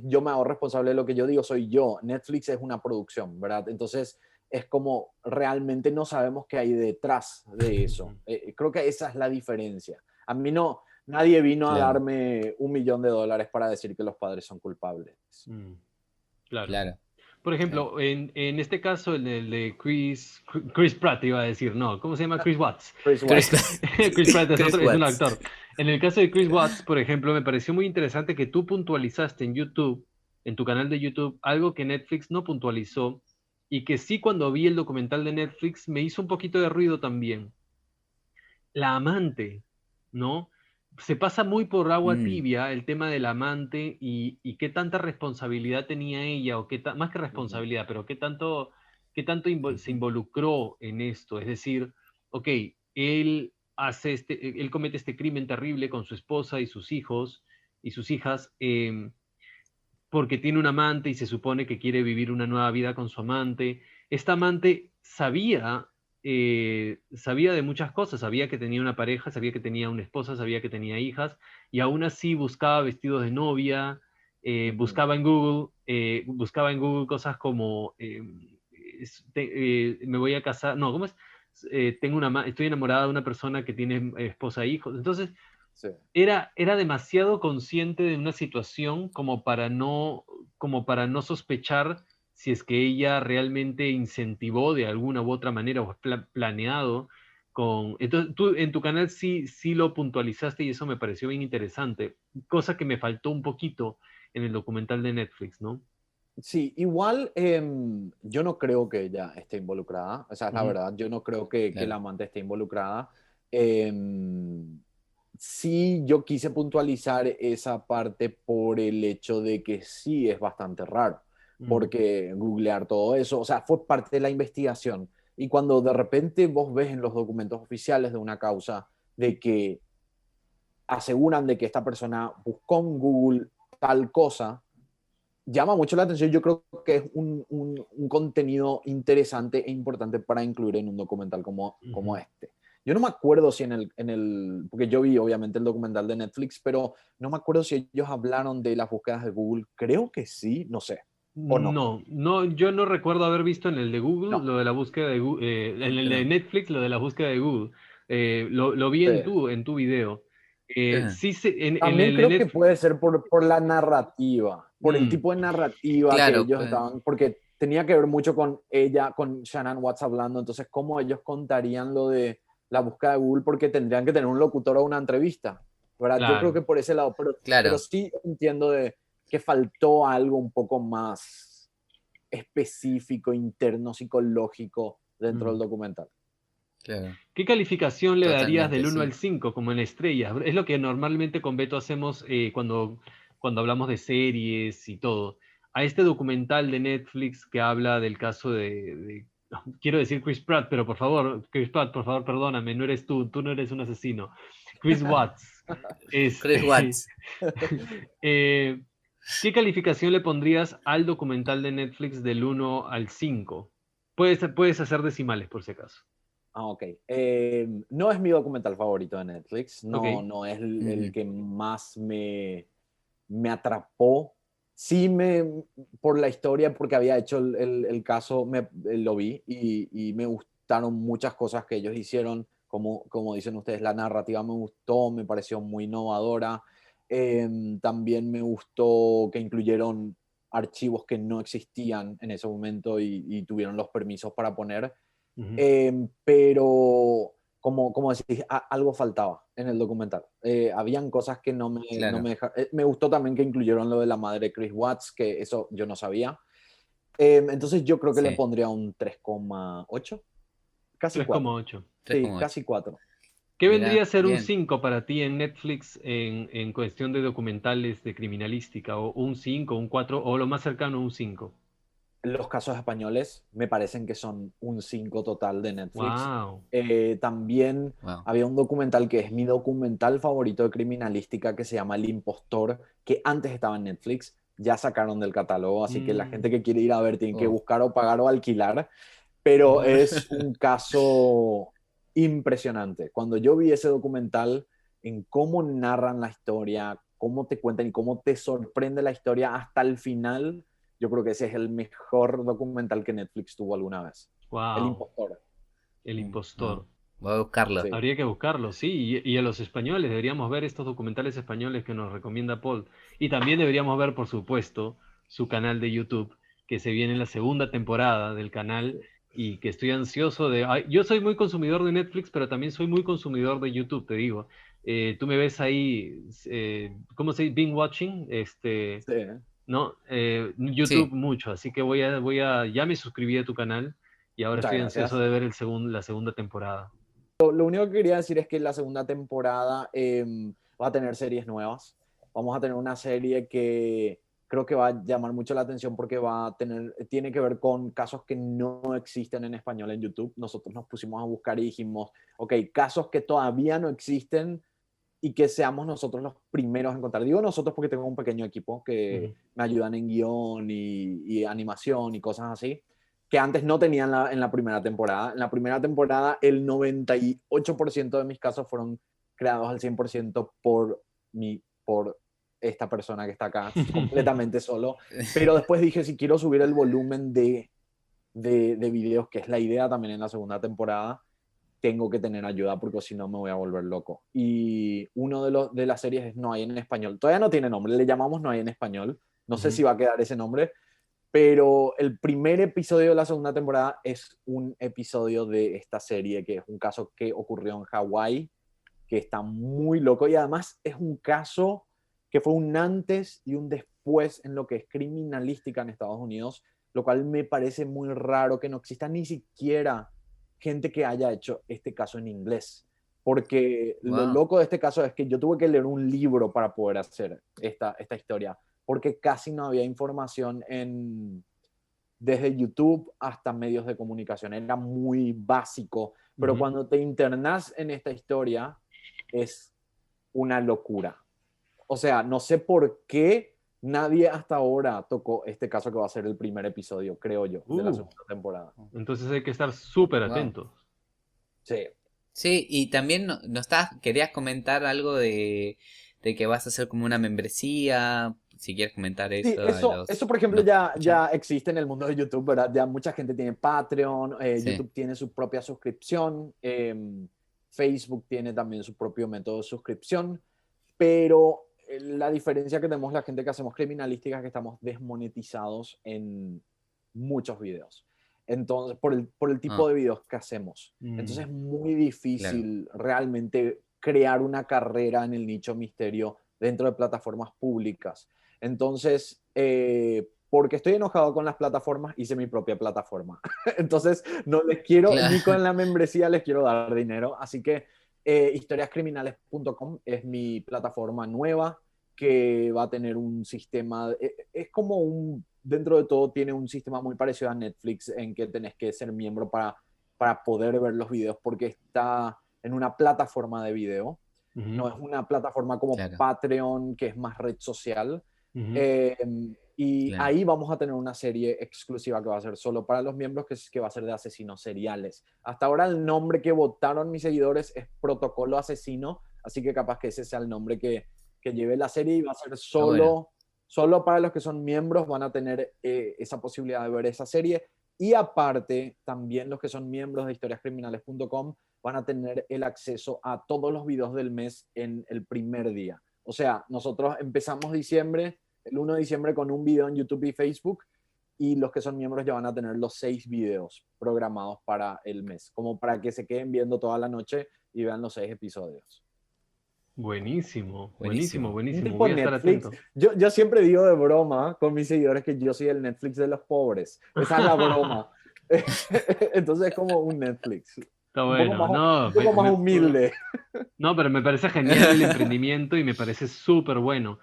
yo me hago responsable de lo que yo digo, soy yo. Netflix es una producción, ¿verdad? Entonces es como realmente no sabemos qué hay detrás de eso. Creo que esa es la diferencia. A mí no, nadie vino a Claro, darme $1 millón para decir que los padres son culpables. Mm, claro. claro. Por ejemplo, en este caso, el de Chris Pratt iba a decir, no, ¿cómo se llama? Chris Watts. Chris Chris, Watts. Chris Pratt es, Chris es un Watts. actor. En el caso de Chris Watts, por ejemplo, me pareció muy interesante que tú puntualizaste en YouTube, en tu canal de YouTube, algo que Netflix no puntualizó y que sí cuando vi el documental de Netflix me hizo un poquito de ruido también. La amante, ¿no? Se pasa muy por agua Mm, tibia el tema del amante y qué tanta responsabilidad tenía ella, o más que Ujú, responsabilidad, pero qué tanto se ujú, involucró en esto. Es decir, ok, él comete este crimen terrible con su esposa y sus hijos y sus hijas, porque tiene un amante y se supone que quiere vivir una nueva vida con su amante. Esta amante sabía de muchas cosas, sabía que tenía una pareja, sabía que tenía una esposa, sabía que tenía hijas, y aún así buscaba vestidos de novia, ujú, buscaba en Google cosas como me voy a casar, no, ¿cómo es? Estoy enamorada de una persona que tiene esposa e hijos. Entonces, sí. era demasiado consciente de una situación como para no sospechar si es que ella realmente incentivó de alguna u otra manera o es planeado con... Entonces, tú en tu canal sí lo puntualizaste y eso me pareció bien interesante, cosa que me faltó un poquito en el documental de Netflix, ¿no? Sí, igual yo no creo que ella esté involucrada, o sea, es la Ujú, verdad, yo no creo que claro. la amante esté involucrada. Em, sí, yo quise puntualizar esa parte por el hecho de que sí es bastante raro, mm, porque googlear todo eso, o sea, fue parte de la investigación. Y cuando de repente vos ves en los documentos oficiales de una causa de que aseguran de que esta persona buscó en Google tal cosa, llama mucho la atención. Yo creo que es un contenido interesante e importante para incluir en un documental como ujú. este. Yo no me acuerdo si porque yo vi obviamente el documental de Netflix, pero no me acuerdo si ellos hablaron de las búsquedas de Google. Creo que sí, no sé. ¿O no? No, no, yo no recuerdo haber visto en el de Google No. lo de la búsqueda de Google, en el de No. Netflix lo de la búsqueda de Google. Lo vi Sí. en tu video. Ajá. Sí, en También el de creo que Netflix. puede ser por la narrativa, por el Mm, tipo de narrativa que Claro, ellos pues, estaban, porque tenía que ver mucho con ella, con Shannon Watts hablando, entonces cómo ellos contarían lo de la búsqueda de Google, porque tendrían que tener un locutor o una entrevista, ¿verdad? Yo creo claro. que por ese lado, pero claro. sí entiendo de que faltó algo un poco más específico, interno, psicológico dentro del Mm. documental. Claro, ¿Qué calificación le darías totalmente, del 1 al sí. 5 como en estrellas? Es lo que normalmente con Beto hacemos cuando hablamos de series y todo. A este documental de Netflix que habla del caso quiero decir Chris Pratt, pero por favor, Chris Pratt, por favor, perdóname, no eres tú no eres un asesino. Chris Watts. Chris Este, Watts. eh, ¿Qué calificación le pondrías al documental de Netflix del 1 al 5? Puedes hacer decimales por si acaso. Ah, ok. No es mi documental favorito de Netflix, no, Ok. no es el Ujú. que más me atrapó. Sí, por la historia, porque había hecho el caso, lo vi y me gustaron muchas cosas que ellos hicieron, como dicen ustedes, la narrativa me gustó, me pareció muy innovadora. También me gustó que incluyeron archivos que no existían en ese momento y tuvieron los permisos para poner. Ujú. Pero, como decís, algo faltaba en el documental. Habían cosas que no Claro. me dejaron. Me gustó también que incluyeron lo de la madre de Chris Watts, que eso yo no sabía. Entonces yo creo que le Sí. pondría un 3,8. Casi 4. 3,8. Sí, 3,8. casi 4. ¿Qué Mirá, vendría a ser un bien. 5 para ti en Netflix en cuestión de documentales de criminalística? ¿O un 5, un 4 o lo más cercano a un 5? Los casos españoles me parecen que son un 5 total de Netflix. Wow. También Wow. había un documental que es mi documental favorito de criminalística que se llama El Impostor, que antes estaba en Netflix, ya sacaron del catálogo, así que la gente que quiere ir a ver tiene que Oh. buscar o pagar o alquilar, pero es un caso impresionante. Cuando yo vi ese documental, en cómo narran la historia, cómo te cuentan y cómo te sorprende la historia hasta el final, yo creo que ese es el mejor documental que Netflix tuvo alguna vez. El Wow. Impostor. El Impostor. Voy a buscarlo. Sí. Habría que buscarlo, sí. Y a los españoles deberíamos ver estos documentales españoles que nos recomienda Paul. Y también deberíamos ver, por supuesto, su canal de YouTube, que se viene la segunda temporada del canal y que estoy ansioso de... Ay, yo soy muy consumidor de Netflix, pero también soy muy consumidor de YouTube, te digo. Tú me ves ahí, ¿cómo se dice? Binge watching, Sí. ¿no? YouTube Sí. mucho, así que ya me suscribí a tu canal y ahora Muchas estoy ansioso gracias. de ver la segunda temporada. Lo único que quería decir es que la segunda temporada va a tener series nuevas. Vamos a tener una serie que creo que va a llamar mucho la atención porque tiene que ver con casos que no existen en español en YouTube. Nosotros nos pusimos a buscar y dijimos, ok, casos que todavía no existen y que seamos nosotros los primeros en encontrar. Digo nosotros porque tengo un pequeño equipo que Ujú. me ayudan en guión y animación y cosas así, que antes no tenían en la primera temporada. En la primera temporada el 98% de mis casos fueron creados al 100% por esta persona que está acá, completamente solo. Pero después dije, si quiero subir el volumen de videos, que es la idea también en la segunda temporada, tengo que tener ayuda porque si no me voy a volver loco. Y uno de las series es No hay en español. Todavía no tiene nombre, le llamamos No hay en español. No sé Ujú. si va a quedar ese nombre, pero el primer episodio de la segunda temporada es un episodio de esta serie, que es un caso que ocurrió en Hawái, que está muy loco y además es un caso que fue un antes y un después en lo que es criminalística en Estados Unidos, lo cual me parece muy raro que no exista ni siquiera gente que haya hecho este caso en inglés. Porque lo Wow. loco de este caso es que yo tuve que leer un libro para poder hacer esta historia, porque casi no había información desde YouTube hasta medios de comunicación. Era muy básico, pero Ujú. cuando te internas en esta historia es una locura. O sea, no sé por qué nadie hasta ahora tocó este caso que va a ser el primer episodio, creo yo, de la segunda temporada. Entonces hay que estar súper Wow. atentos. Sí. Sí, y también querías comentar algo de que vas a hacer como una membresía. Si quieres comentar Sí, eso a eso por ejemplo los que escuchan. ya existe en el mundo de YouTube, ¿verdad? Ya mucha gente tiene Patreon, Sí. YouTube tiene su propia suscripción, Facebook tiene también su propio método de suscripción, pero la diferencia que tenemos la gente que hacemos criminalística es que estamos desmonetizados en muchos videos. Entonces, por el tipo Ah, de videos que hacemos. Entonces es muy difícil realmente crear una carrera en el nicho misterio dentro de plataformas públicas. Entonces, porque estoy enojado con las plataformas, hice mi propia plataforma. Entonces, no les quiero, claro. ni con la membresía les quiero dar dinero. Así que historiascriminales.com es mi plataforma nueva que va a tener un sistema, es como dentro de todo tiene un sistema muy parecido a Netflix en que tenés que ser miembro para poder ver los videos porque está en una plataforma de video. Ujú. No es una plataforma como Claro. Patreon, que es más red social. Ujú. Y Claro. ahí vamos a tener una serie exclusiva que va a ser solo para los miembros, que va a ser de asesinos seriales. Hasta ahora el nombre que votaron mis seguidores es Protocolo Asesino, así que capaz que ese sea el nombre que lleve la serie y va a ser bueno. solo para los que son miembros van a tener esa posibilidad de ver esa serie. Y aparte, también los que son miembros de historiascriminales.com van a tener el acceso a todos los videos del mes en el primer día. O sea, nosotros empezamos diciembre el 1 de diciembre con un video en YouTube y Facebook, y los que son miembros ya van a tener los 6 videos programados para el mes, como para que se queden viendo toda la noche y vean los 6 episodios. Buenísimo, Buenísimo. buenísimo, Un buenísimo. tipo Voy a estar Netflix. atento. Yo siempre digo de broma con mis seguidores que yo soy el Netflix de los pobres. Esa es la broma. Entonces es como un Netflix. Está Un bueno, no, un poco más humilde. no, pero me parece genial el emprendimiento y me parece súper bueno.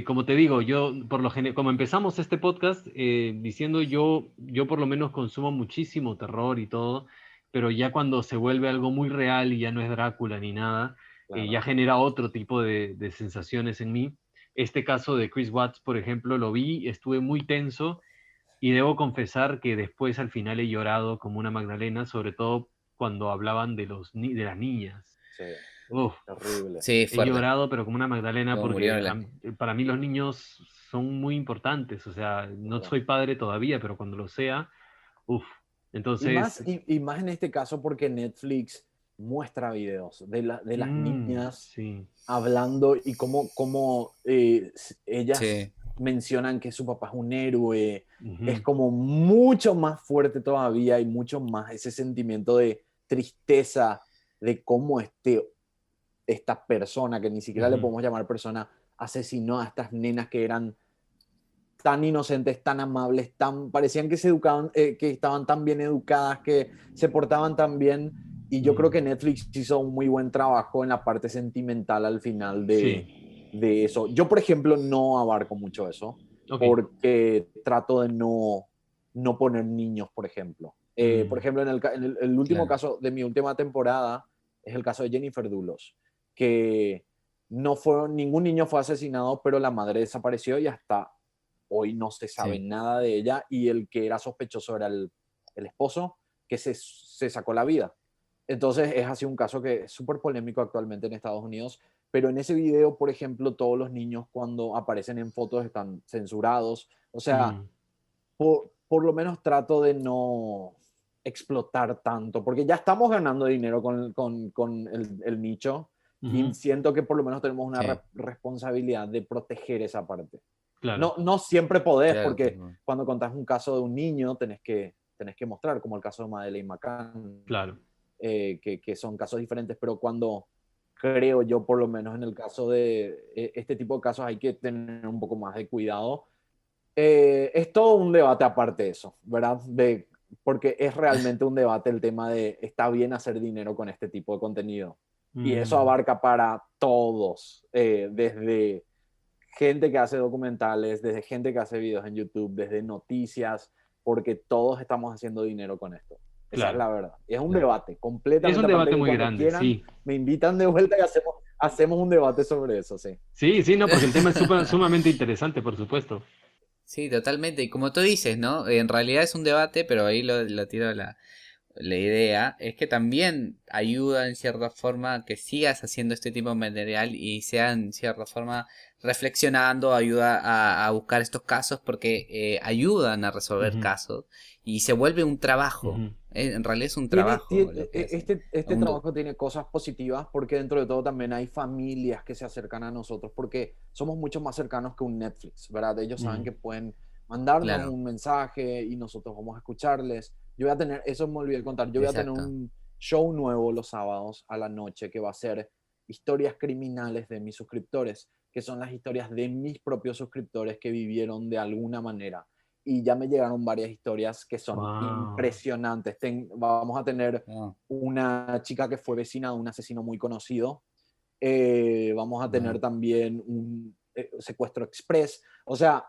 Como te digo, yo como empezamos este podcast diciendo yo por lo menos consumo muchísimo terror y todo, pero ya cuando se vuelve algo muy real y ya no es Drácula ni nada, Claro. ya genera otro tipo de sensaciones en mí. Este caso de Chris Watts, por ejemplo, lo vi, estuve muy tenso y debo confesar que después al final he llorado como una Magdalena, sobre todo cuando hablaban de de las niñas. Sí, Uf, terrible. Sí, he fuerte. llorado, pero como una Magdalena, Como porque murieron para mí los niños son muy importantes. O sea, no Claro. soy padre todavía, pero cuando lo sea, uff. Entonces, Y más en este caso porque Netflix muestra videos de las niñas sí. hablando y cómo ellas Sí. mencionan que su papá es un héroe. Ujú. Es como mucho más fuerte todavía y mucho más ese sentimiento de tristeza de cómo esta persona, que ni siquiera le Ujú. podemos llamar persona, asesinó a estas nenas que eran tan inocentes, tan amables, parecían que se educaban, que estaban tan bien educadas, que se portaban tan bien. Y yo creo que Netflix hizo un muy buen trabajo en la parte sentimental al final Sí. de eso. Yo, por ejemplo, no abarco mucho eso, Ok. porque trato de no poner niños, por ejemplo. Por ejemplo, el último Claro. caso de mi última temporada es el caso de Jennifer Dulos, que ningún niño fue asesinado, pero la madre desapareció y hasta hoy no se sabe Sí. nada de ella, y el que era sospechoso era el esposo, que se sacó la vida. Entonces es así un caso que es súper polémico actualmente en Estados Unidos, pero en ese video, por ejemplo, todos los niños cuando aparecen en fotos están censurados. O sea, por lo menos trato de no explotar tanto, porque ya estamos ganando dinero con el nicho, y Ujú. siento que por lo menos tenemos una Sí. responsabilidad de proteger esa parte. Claro. No siempre podés, Claro, porque tipo, cuando contás un caso de un niño tenés que mostrar, como el caso de Madeleine McCann, Claro. que son casos diferentes, pero cuando creo yo, por lo menos en el caso de este tipo de casos, hay que tener un poco más de cuidado. Es todo un debate aparte de eso, ¿verdad? Porque es realmente un debate el tema de está bien hacer dinero con este tipo de contenido. Y eso abarca para todos, desde gente que hace documentales, desde gente que hace videos en YouTube, desde noticias, porque todos estamos haciendo dinero con esto. Esa es Claro. la verdad. Es un Claro. debate Es completamente un aparte, debate que muy cuando grande, quieran sí. me invitan de vuelta y hacemos un debate sobre eso, sí. Sí, sí, no, porque el tema es sumamente interesante, por supuesto. Sí, totalmente. Y como tú dices, ¿no? En realidad es un debate, pero ahí lo tiro la idea. Es que también ayuda en cierta forma a que sigas haciendo este tipo de material y sea en cierta forma reflexionando, ayuda a buscar estos casos porque ayudan a resolver Ujú. casos y se vuelve un trabajo. Ujú. En realidad es un trabajo lo que hacen. Este Un trabajo tiene cosas positivas, porque dentro de todo también hay familias que se acercan a nosotros, porque somos mucho más cercanos que un Netflix, ¿verdad? Ellos saben que pueden mandarnos Claro. un mensaje y nosotros vamos a escucharles. Yo voy a tener, eso me olvidé contar, yo voy a tener Exacto. un show nuevo los sábados a la noche que va a ser historias criminales de mis suscriptores, que son las historias de mis propios suscriptores que vivieron de alguna manera. Y ya me llegaron varias historias que son Wow. impresionantes. Vamos a tener Oh, una chica que fue vecina de un asesino muy conocido. Vamos a tener wow. también un secuestro express. O sea,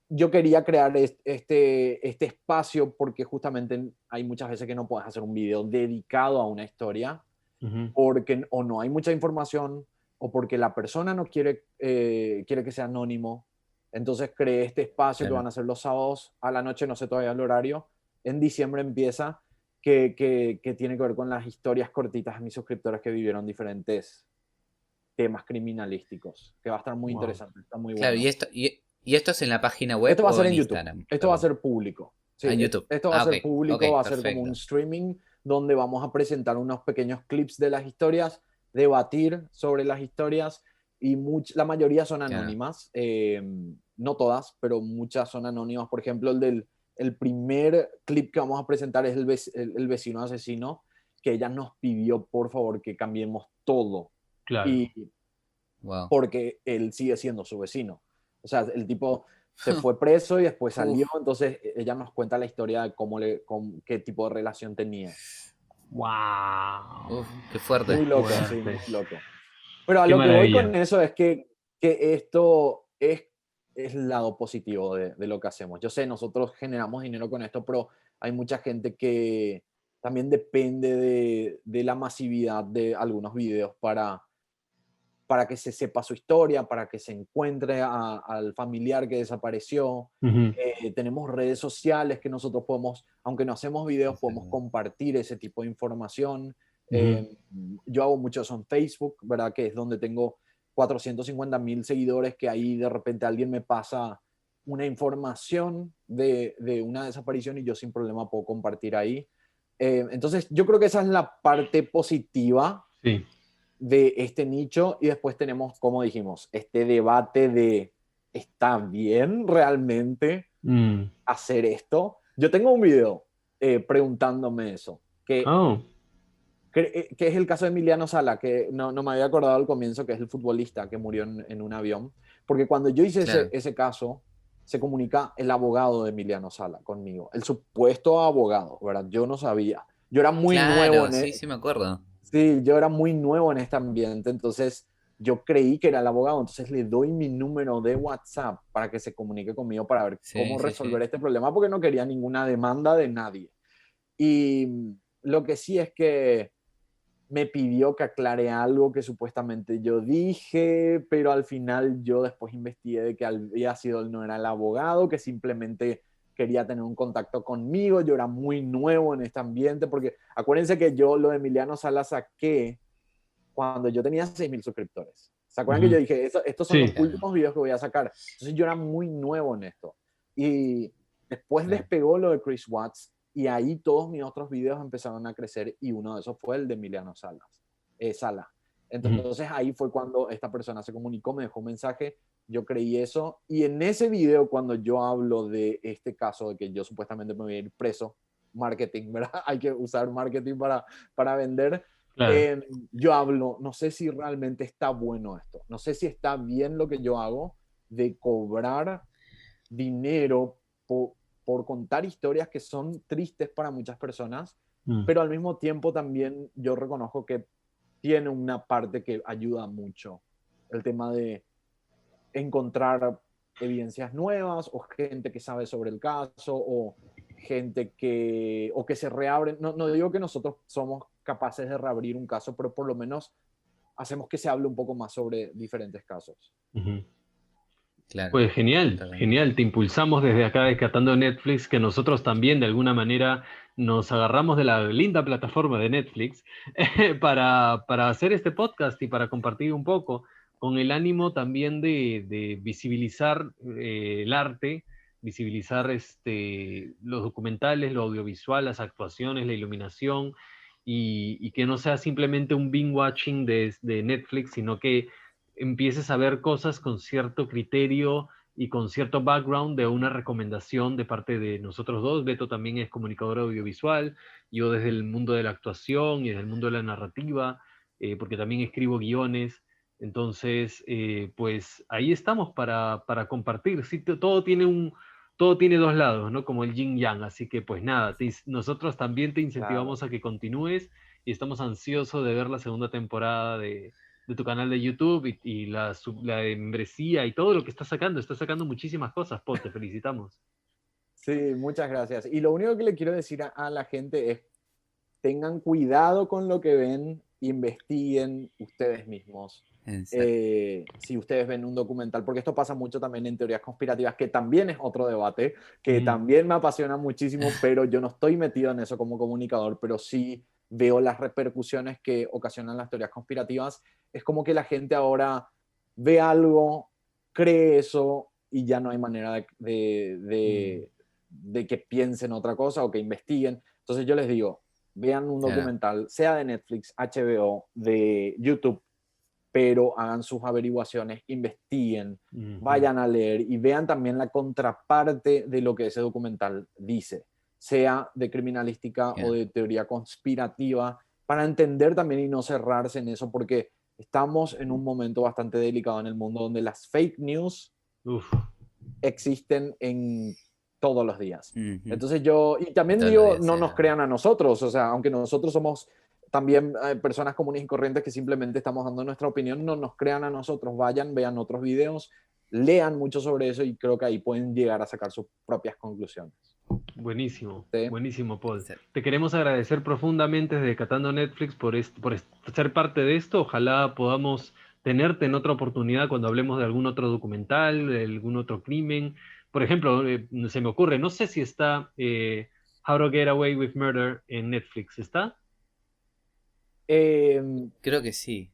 yo quería crear este espacio porque justamente hay muchas veces que no puedes hacer un video dedicado a una historia, Ujú. porque o no hay mucha información, o porque la persona no quiere que sea anónimo. Entonces creé este espacio que Claro. van a ser los sábados a la noche, no sé todavía el horario. En diciembre empieza, que tiene que ver con las historias cortitas de mis suscriptores que vivieron diferentes temas criminalísticos, que va a estar muy Wow. interesante, está muy Claro, bueno. y esto es en la página web Esto va a o ser en en YouTube, Instagram. esto va a ser público. Sí, En YouTube. esto va a Ah, ok. ser público, Ok, va a ser como un perfecto. streaming donde vamos a presentar unos pequeños clips de las historias, debatir sobre las historias y la mayoría son Claro. anónimas, no todas, pero muchas son anónimas. Por ejemplo, el primer clip que vamos a presentar es el vecino asesino, que ella nos pidió por favor que cambiemos todo, Claro. y Wow. porque él sigue siendo su vecino. O sea, el tipo se fue preso y después salió, entonces ella nos cuenta la historia de qué tipo de relación tenía. ¡Wow! Qué fuerte. Muy loco, Fuerte. sí, muy loco. Pero a Qué lo que voy maravilla. con eso es que esto es el lado positivo de lo que hacemos. Yo sé, nosotros generamos dinero con esto, pero hay mucha gente que también depende de la masividad de algunos videos para que se sepa su historia, para que se encuentre al familiar que desapareció. Ujú. Tenemos redes sociales que nosotros podemos, aunque no hacemos videos, podemos Exacto. compartir ese tipo de información. Ujú. Yo hago mucho eso en Facebook, ¿verdad? Que es donde tengo 450.000 seguidores, que ahí de repente alguien me pasa una información de una desaparición y yo sin problema puedo compartir ahí. Entonces, yo creo que esa es la parte positiva Sí. de este nicho, y después tenemos, como dijimos, este debate de ¿está bien realmente Mm. hacer esto? Yo tengo un video preguntándome eso, Oh, que es el caso de Emiliano Sala, que no me había acordado al comienzo, que es el futbolista que murió en un avión, porque cuando yo hice Claro. ese caso, se comunica el abogado de Emiliano Sala conmigo, el supuesto abogado, ¿verdad? Yo no sabía, yo era muy nuevo Claro, en, sí, sí me acuerdo. sí, yo era muy nuevo en este ambiente, entonces yo creí que era el abogado, entonces le doy mi número de WhatsApp para que se comunique conmigo para ver Sí, cómo sí, resolver sí. este problema, porque no quería ninguna demanda de nadie. Y lo que sí es que me pidió que aclare algo que supuestamente yo dije, pero al final yo después investigué de que había sido él, no era el abogado, que simplemente quería tener un contacto conmigo. Yo era muy nuevo en este ambiente, porque acuérdense que yo lo de Emiliano Sala saqué cuando yo tenía 6.000 suscriptores. ¿Se acuerdan que yo ujú. dije, estos son los Sí. Claro, últimos videos que voy a sacar? Entonces yo era muy nuevo en esto. Y después claro. despegó lo de Chris Watts, y ahí todos mis otros videos empezaron a crecer, y uno de esos fue el de Emiliano Sala. Ujú. Entonces ahí fue cuando esta persona se comunicó, me dejó un mensaje, yo creí eso, y en ese video cuando yo hablo de este caso de que yo supuestamente me voy a ir preso, marketing, ¿verdad? Hay que usar marketing para vender. Claro. Yo hablo, no sé si realmente está bueno esto, no sé si está bien lo que yo hago de cobrar dinero por contar historias que son tristes para muchas personas, Mm. pero al mismo tiempo también yo reconozco que tiene una parte que ayuda mucho, el tema de encontrar evidencias nuevas, o gente que sabe sobre el caso, o gente o que se reabren. No digo que nosotros somos capaces de reabrir un caso, pero por lo menos hacemos que se hable un poco más sobre diferentes casos. Ujú. Claro, Pues genial, totalmente. genial. Te impulsamos desde acá de Catando Netflix, que nosotros también de alguna manera nos agarramos de la linda plataforma de Netflix para hacer este podcast y para compartir un poco, con el ánimo también de visibilizar el arte, visibilizar los documentales, lo audiovisual, las actuaciones, la iluminación, y que no sea simplemente un binge watching de Netflix, sino que empieces a ver cosas con cierto criterio y con cierto background de una recomendación de parte de nosotros dos. Beto también es comunicador audiovisual, yo desde el mundo de la actuación y desde el mundo de la narrativa, porque también escribo guiones. Entonces, pues ahí estamos para compartir. Sí, todo tiene dos lados, ¿no? Como el yin yang. Así que, pues nada, nosotros también te Claro. incentivamos a que continúes y estamos ansiosos de ver la segunda temporada de tu canal de YouTube y la de membresía y todo lo que estás sacando. Estás sacando muchísimas cosas, Paul, te felicitamos. Sí, muchas gracias. Y lo único que le quiero decir a la gente es: tengan cuidado con lo que ven, investiguen ustedes mismos. Exacto. Si ustedes ven un documental, porque esto pasa mucho también en teorías conspirativas, que también es otro debate, que Mm, también me apasiona muchísimo, pero yo no estoy metido en eso como comunicador, pero sí veo las repercusiones que ocasionan las teorías conspirativas. Es como que la gente ahora ve algo, cree eso, y ya no hay manera mm, de que piensen otra cosa o que investiguen. Entonces yo les digo, vean un Claro, documental, sea de Netflix, HBO, de YouTube, pero hagan sus averiguaciones, investiguen, Ujú. vayan a leer y vean también la contraparte de lo que ese documental dice, sea de criminalística Bien. o de teoría conspirativa, para entender también y no cerrarse en eso, porque estamos en un momento bastante delicado en el mundo donde las fake news Uf, existen en todos los días. Ujú. Entonces y también Todos digo, los días, no sí. nos crean a nosotros, o sea, aunque nosotros somos también personas comunes y corrientes que simplemente estamos dando nuestra opinión, no nos crean a nosotros, vayan, vean otros videos, lean mucho sobre eso y creo que ahí pueden llegar a sacar sus propias conclusiones. buenísimo, Sí. buenísimo, Paul. Sí. Te queremos agradecer profundamente desde Catando Netflix por ser parte de esto. Ojalá podamos tenerte en otra oportunidad cuando hablemos de algún otro documental, de algún otro crimen. Por ejemplo, se me ocurre, no sé si está How to Get Away with Murder en Netflix. ¿Está? Creo que sí.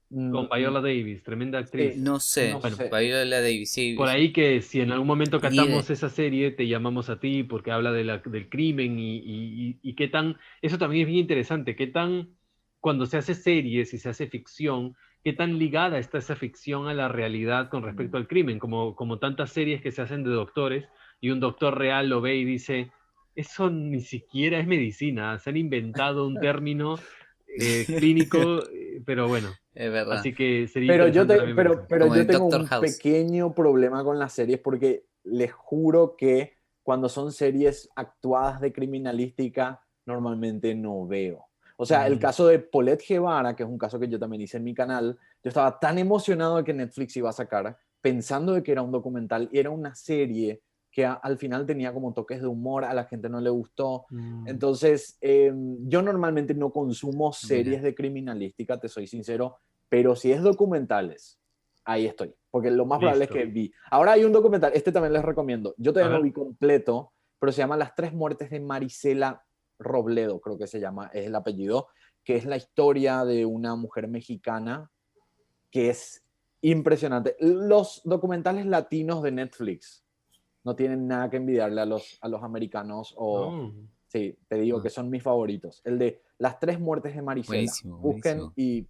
Con Viola Davis, tremenda actriz. No sé. No Bueno, sé. Viola Davis, sí. Por ahí que si en algún momento Ni catamos idea. esa serie, te llamamos a ti porque habla del crimen y qué tan, eso también es bien interesante, qué tan, cuando se hace series y se hace ficción, qué tan ligada está esa ficción a la realidad con respecto al crimen, como tantas series que se hacen de doctores y un doctor real lo ve y dice, eso ni siquiera es medicina, se han inventado un término clínico, pero bueno, Es verdad. así que sería Pero interesante también ver eso. pero Como yo en tengo Doctor un House. pequeño problema con las series porque les juro que cuando son series actuadas de criminalística, normalmente no veo. O sea, el caso de Paulette Guevara, que es un caso que yo también hice en mi canal, yo estaba tan emocionado de que Netflix iba a sacar, pensando de que era un documental y era una serie que al final tenía como toques de humor, a la gente no le gustó. Entonces, yo normalmente no consumo series de criminalística, te soy sincero, pero si es documentales, ahí estoy, porque lo más probable es Listo. que vi. Ahora hay un documental, este también les recomiendo, yo A todavía no ver. vi completo, pero se llama Las 3 muertes de Marisela Robledo, creo que se llama, es el apellido, que es la historia de una mujer mexicana que es impresionante. Los documentales latinos de Netflix no tienen nada que envidiarle a los americanos o... Oh. Sí, te digo que son mis favoritos. El de Las 3 muertes de Marisela. Buenísimo, Busquen buenísimo. y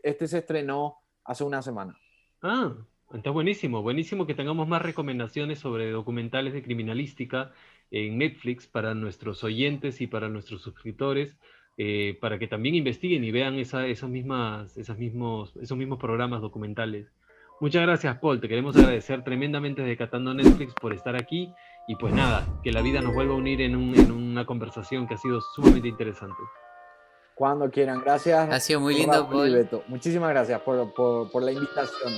este se estrenó hace una semana. Ah, está buenísimo, buenísimo que tengamos más recomendaciones sobre documentales de criminalística en Netflix para nuestros oyentes y para nuestros suscriptores, para que también investiguen y vean esos mismos programas documentales. Muchas gracias, Paul. Te queremos agradecer tremendamente desde Catando Netflix por estar aquí y pues nada, que la vida nos vuelva a unir en una conversación que ha sido sumamente interesante. Cuando quieran. Gracias. Ha sido muy lindo, Raúl y Paul. Beto. Muchísimas gracias por la invitación.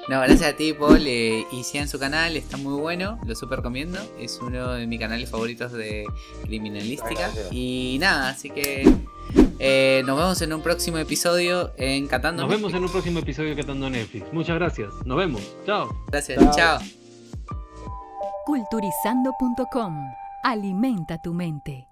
No, gracias a ti, Paul. Y sigan su canal, está muy bueno, lo super recomiendo. Es uno de mis canales favoritos de criminalística. Gracias. Y nada, así que nos vemos en un próximo episodio en Catando Nos vemos Netflix. en un próximo episodio de Catando Netflix. Muchas gracias. Nos vemos. Chao. Gracias, Chao. chao. Culturizando.com. Alimenta tu mente.